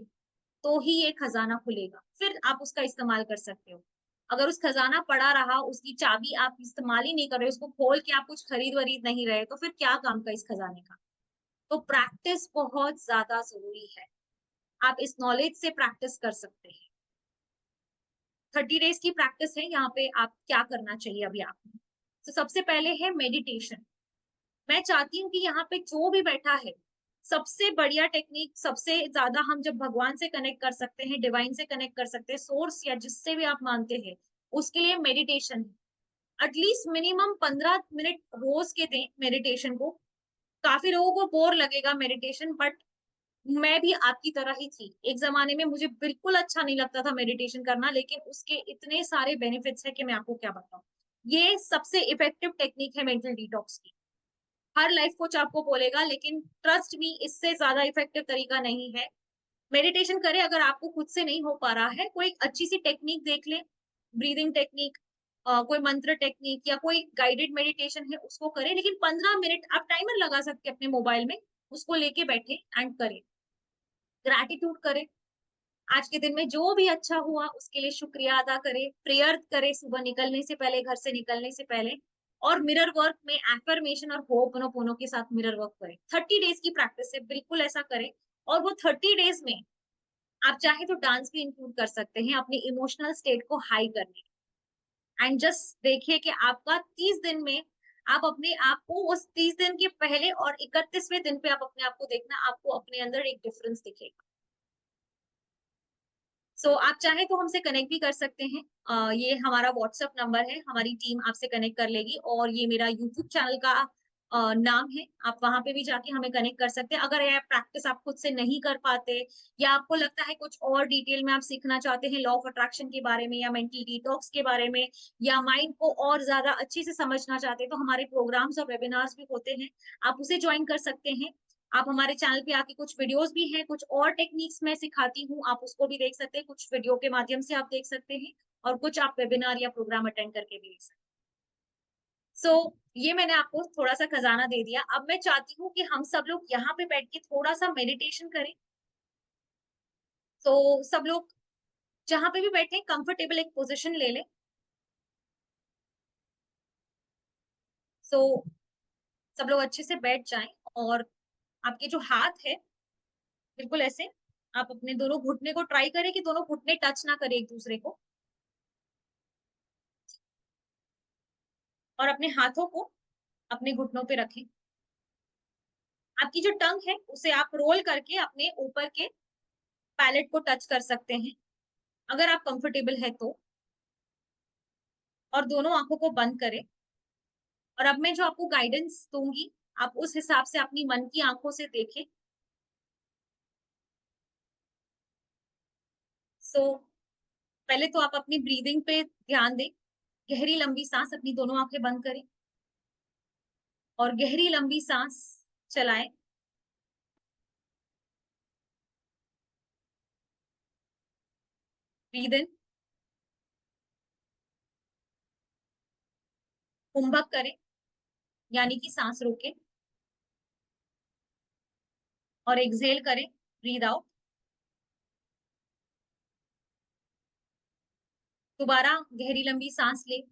तो ही ये खजाना खुलेगा, फिर आप उसका इस्तेमाल कर सकते हो। अगर उस खजाना पड़ा रहा, उसकी चाबी आप इस्तेमाल ही नहीं कर रहे, उसको खोल के आप कुछ खरीद-वरीद नहीं रहे, तो फिर क्या काम का इस खजाने का? तो प्रैक्टिस बहुत ज़्यादा ज़रूरी है। आप इस नॉलेज से प्रैक्टिस कर सकते हैं। 30 डेज़ की प्रैक्टिस है, यहाँ पे आप क्या करना चाहिए अभी आपको? तो सबसे पहले है मेडिटेशन। मैं चाहती हूँ कि यहाँ पे जो भी बैठा है, सबसे बढ़िया टेक्निक, सबसे ज़्यादा हम जब भगवान से कनेक्ट कर सकते हैं, डिवाइन से कनेक्ट कर सकते हैं, सोर्स या जिससे भी आप मानते हैं, उसके लिए मेडिटेशन है। एटलीस्ट मिनिमम 15 मिनट रोज के दें मेडिटेशन को। काफ़ी लोगों को बोर लगेगा मेडिटेशन, बट मैं भी आपकी तरह ही थी। एक ज़माने में मुझे बिल्कुल अच्छा नहीं लगता था मेडिटेशन करना, लेकिन उसके इतने सारे बेनिफिट्स हैं कि मैं आपको क्या बताऊँ। ये सबसे इफेक्टिव टेक्निक है मेंटल डिटॉक्स की। हर लाइफ कोच आपको बोलेगा, लेकिन ट्रस्ट मी, इससे ज्यादा इफेक्टिव तरीका नहीं है। मेडिटेशन करें, अगर आपको खुद से नहीं हो पा रहा है, कोई अच्छी सी टेक्निक देख ले, ब्रीदिंग टेक्निक, कोई मंत्र टेक्निक या कोई गाइडेड मेडिटेशन है उसको करें, लेकिन 15 मिनट आप टाइमर लगा सकते हैं अपने मोबाइल में, उसको लेके बैठे एंड करें। ग्रैटिट्यूड करें, आज के दिन में जो भी अच्छा हुआ उसके लिए शुक्रिया अदा करें, प्रेयर करें सुबह निकलने से पहले, घर से निकलने से पहले, और मिरर वर्क में एफर्मेशन और हो'ओपोनोपोनो के साथ मिरर वर्क करें। 30 डेज की प्रैक्टिस है, बिल्कुल ऐसा करें। और वो 30 डेज में आप चाहे तो डांस भी इंक्लूड कर सकते हैं अपनी इमोशनल स्टेट को हाई करने, एंड जस्ट देखिए कि आपका 30 दिन में आप अपने आप को, उस 30 दिन के पहले और 31वें दिन पे आप अपने आप को देखना, आपको अपने अंदर एक डिफरेंस दिखेगा। आप चाहें तो हमसे कनेक्ट भी कर सकते हैं। ये हमारा व्हाट्सएप नंबर है, हमारी टीम आपसे कनेक्ट कर लेगी, और ये मेरा यूट्यूब चैनल का नाम है, आप वहाँ पे भी जाके हमें कनेक्ट कर सकते हैं। अगर ये प्रैक्टिस आप खुद से नहीं कर पाते, या आपको लगता है कुछ और डिटेल में आप सीखना चाहते हैं लॉ ऑफ अट्रैक्शन के बारे में या मेंटल डिटॉक्स के बारे में, या माइंड को और ज़्यादा अच्छे से समझना चाहते हैं, तो हमारे प्रोग्राम्स और वेबिनार्स भी होते हैं, आप उसे जॉइन कर सकते हैं। आप हमारे चैनल पे आके, कुछ वीडियोस भी हैं, कुछ और टेक्निक्स मैं सिखाती हूँ, आप उसको भी देख सकते हैं, कुछ वीडियो के माध्यम से आप देख सकते हैं, और कुछ आप वेबिनार या प्रोग्राम अटेंड करके भी देख सकते हैं। ये मैंने आपको थोड़ा-सा खजाना दे दिया। अब मैं चाहती हूँ कि हम सब लोग यहाँ पे बैठ के थोड़ा-सा मेडिटेशन करें। सब लोग जहाँ पे भी बैठे, कंफर्टेबल एक पोज़ीशन ले लें। सो सब लोग अच्छे से बैठ जाएँ, और आपके जो हाथ है, बिल्कुल ऐसे आप अपने दोनों घुटने को ट्राई करें कि दोनों घुटने टच ना करें एक-दूसरे को। और अपने हाथों को अपने घुटनों पे रखें। आपकी जो टंग है, उसे आप रोल करके अपने ऊपर के पैलेट को टच कर सकते हैं, अगर आप कंफर्टेबल है तो। और दोनों आँखों को बंद करें, और अब मैं जो आपको गाइडेंस दूँगी, आप उस हिसाब से अपनी मन की आँखों से देखें। सो पहले तो आप अपनी ब्रीदिंग पे ध्यान दें। गहरी लंबी साँस, अपनी दोनों आँखें बंद करें और गहरी लंबी साँस चलाएँ। ब्रीथ इन, कुंभक करें, यानी कि साँस रोकें, और एक्सहेल करें, ब्रीथ आउट। दोबारा गहरी लंबी साँस लें,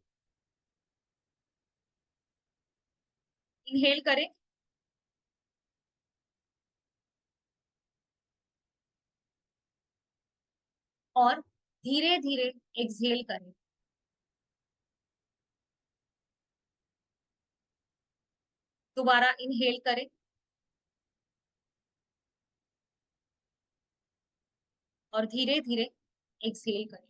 इन्हेल करें, और धीरे-धीरे एक्सहेल करें। दोबारा इन्हेल करें, और धीरे धीरे एक्सहेल करें।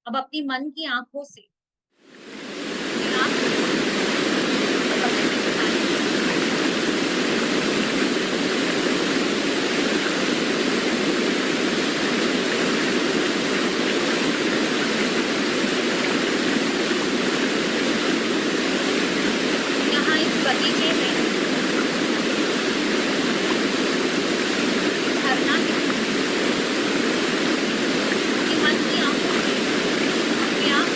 अब अपनी मन की आंखों से अपनी आंख और अपने दिखाएं। यहाँ एक बगीचे में झरना है। अपनी मन की आंखों से अपने आप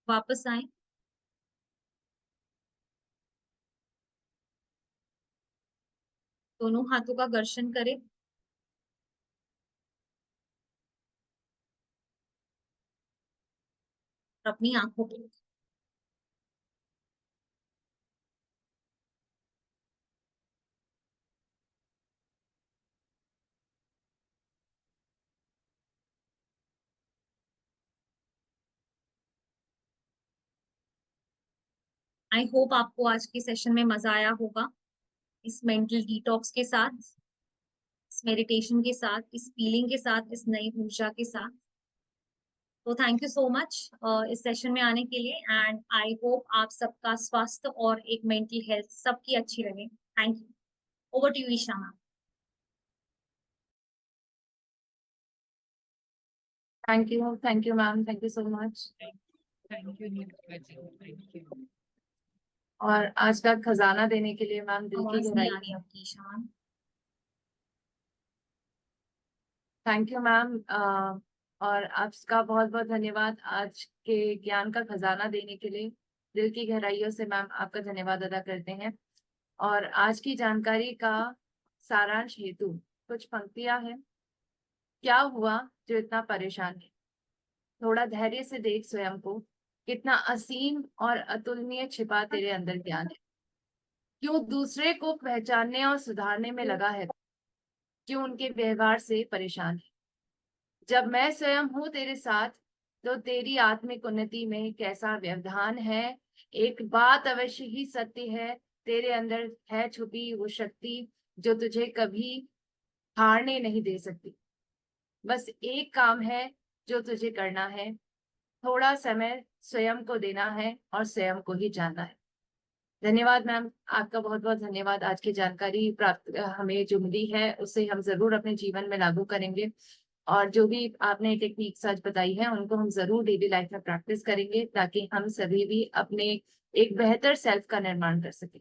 वापस आए। दोनों हाथों का घर्षण करें। और अपनी आंखों को आई होप आपको आज के सेशन में मजा आया होगा, इस मेंटल डिटॉक्स के साथ, इस मेडिटेशन के साथ, इस फीलिंग के साथ, इस नई ऊर्जा के साथ। तो थैंक यू सो मच इस सेशन में आने के लिए, एंड आई होप आप सबका स्वास्थ्य और एक मेंटल हेल्थ सबकी अच्छी रहे। Thank you. Over to you Isha ma'am. Thank you ma'am, thank you so much. Thank you Nidhika ji, thank you. और आज का खजाना देने के लिए मैम दिल की आवाज नहीं गहराई। आ रही आपकी Isha ma'am. Thank you ma'am. और आपका बहुत बहुत धन्यवाद आज के ज्ञान का खजाना देने के लिए। दिल की गहराइयों से मैम आपका धन्यवाद अदा करते हैं। और आज की जानकारी का सारांश हेतु कुछ पंक्तियां हैं। क्या हुआ जो इतना परेशान है? थोड़ा धैर्य से देख स्वयं को, कितना असीम और अतुलनीय छिपा तेरे अंदर ज्ञान है। क्यों दूसरे को पहचानने और सुधारने में लगा है? क्यों उनके व्यवहार से परेशान है? जब मैं स्वयं हूँ तेरे साथ, तो तेरी आत्मिक उन्नति में कैसा व्यवधान है? एक बात अवश्य ही सत्य है, तेरे अंदर है छुपी वो शक्ति जो तुझे कभी हारने नहीं दे सकती। बस एक काम है जो तुझे करना है, थोड़ा समय स्वयं को देना है और स्वयं को ही जानना है। धन्यवाद मैम, आपका बहुत बहुत धन्यवाद। आज की जानकारी प्राप्त हमें जो मिली है उसे हम जरूर अपने जीवन में लागू करेंगे, और जो भी आपने टेक्निक्स आज बताई है उनको हम जरूर डेली लाइफ में प्रैक्टिस करेंगे, ताकि हम सभी भी अपने एक बेहतर सेल्फ का निर्माण कर सकें।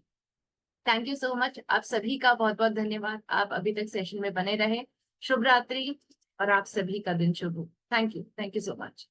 Thank you so much. आप सभी का बहुत बहुत धन्यवाद, आप अभी तक सेशन में बने रहे। शुभ रात्रि और आप सभी का दिन शुभ हो। Thank you so much.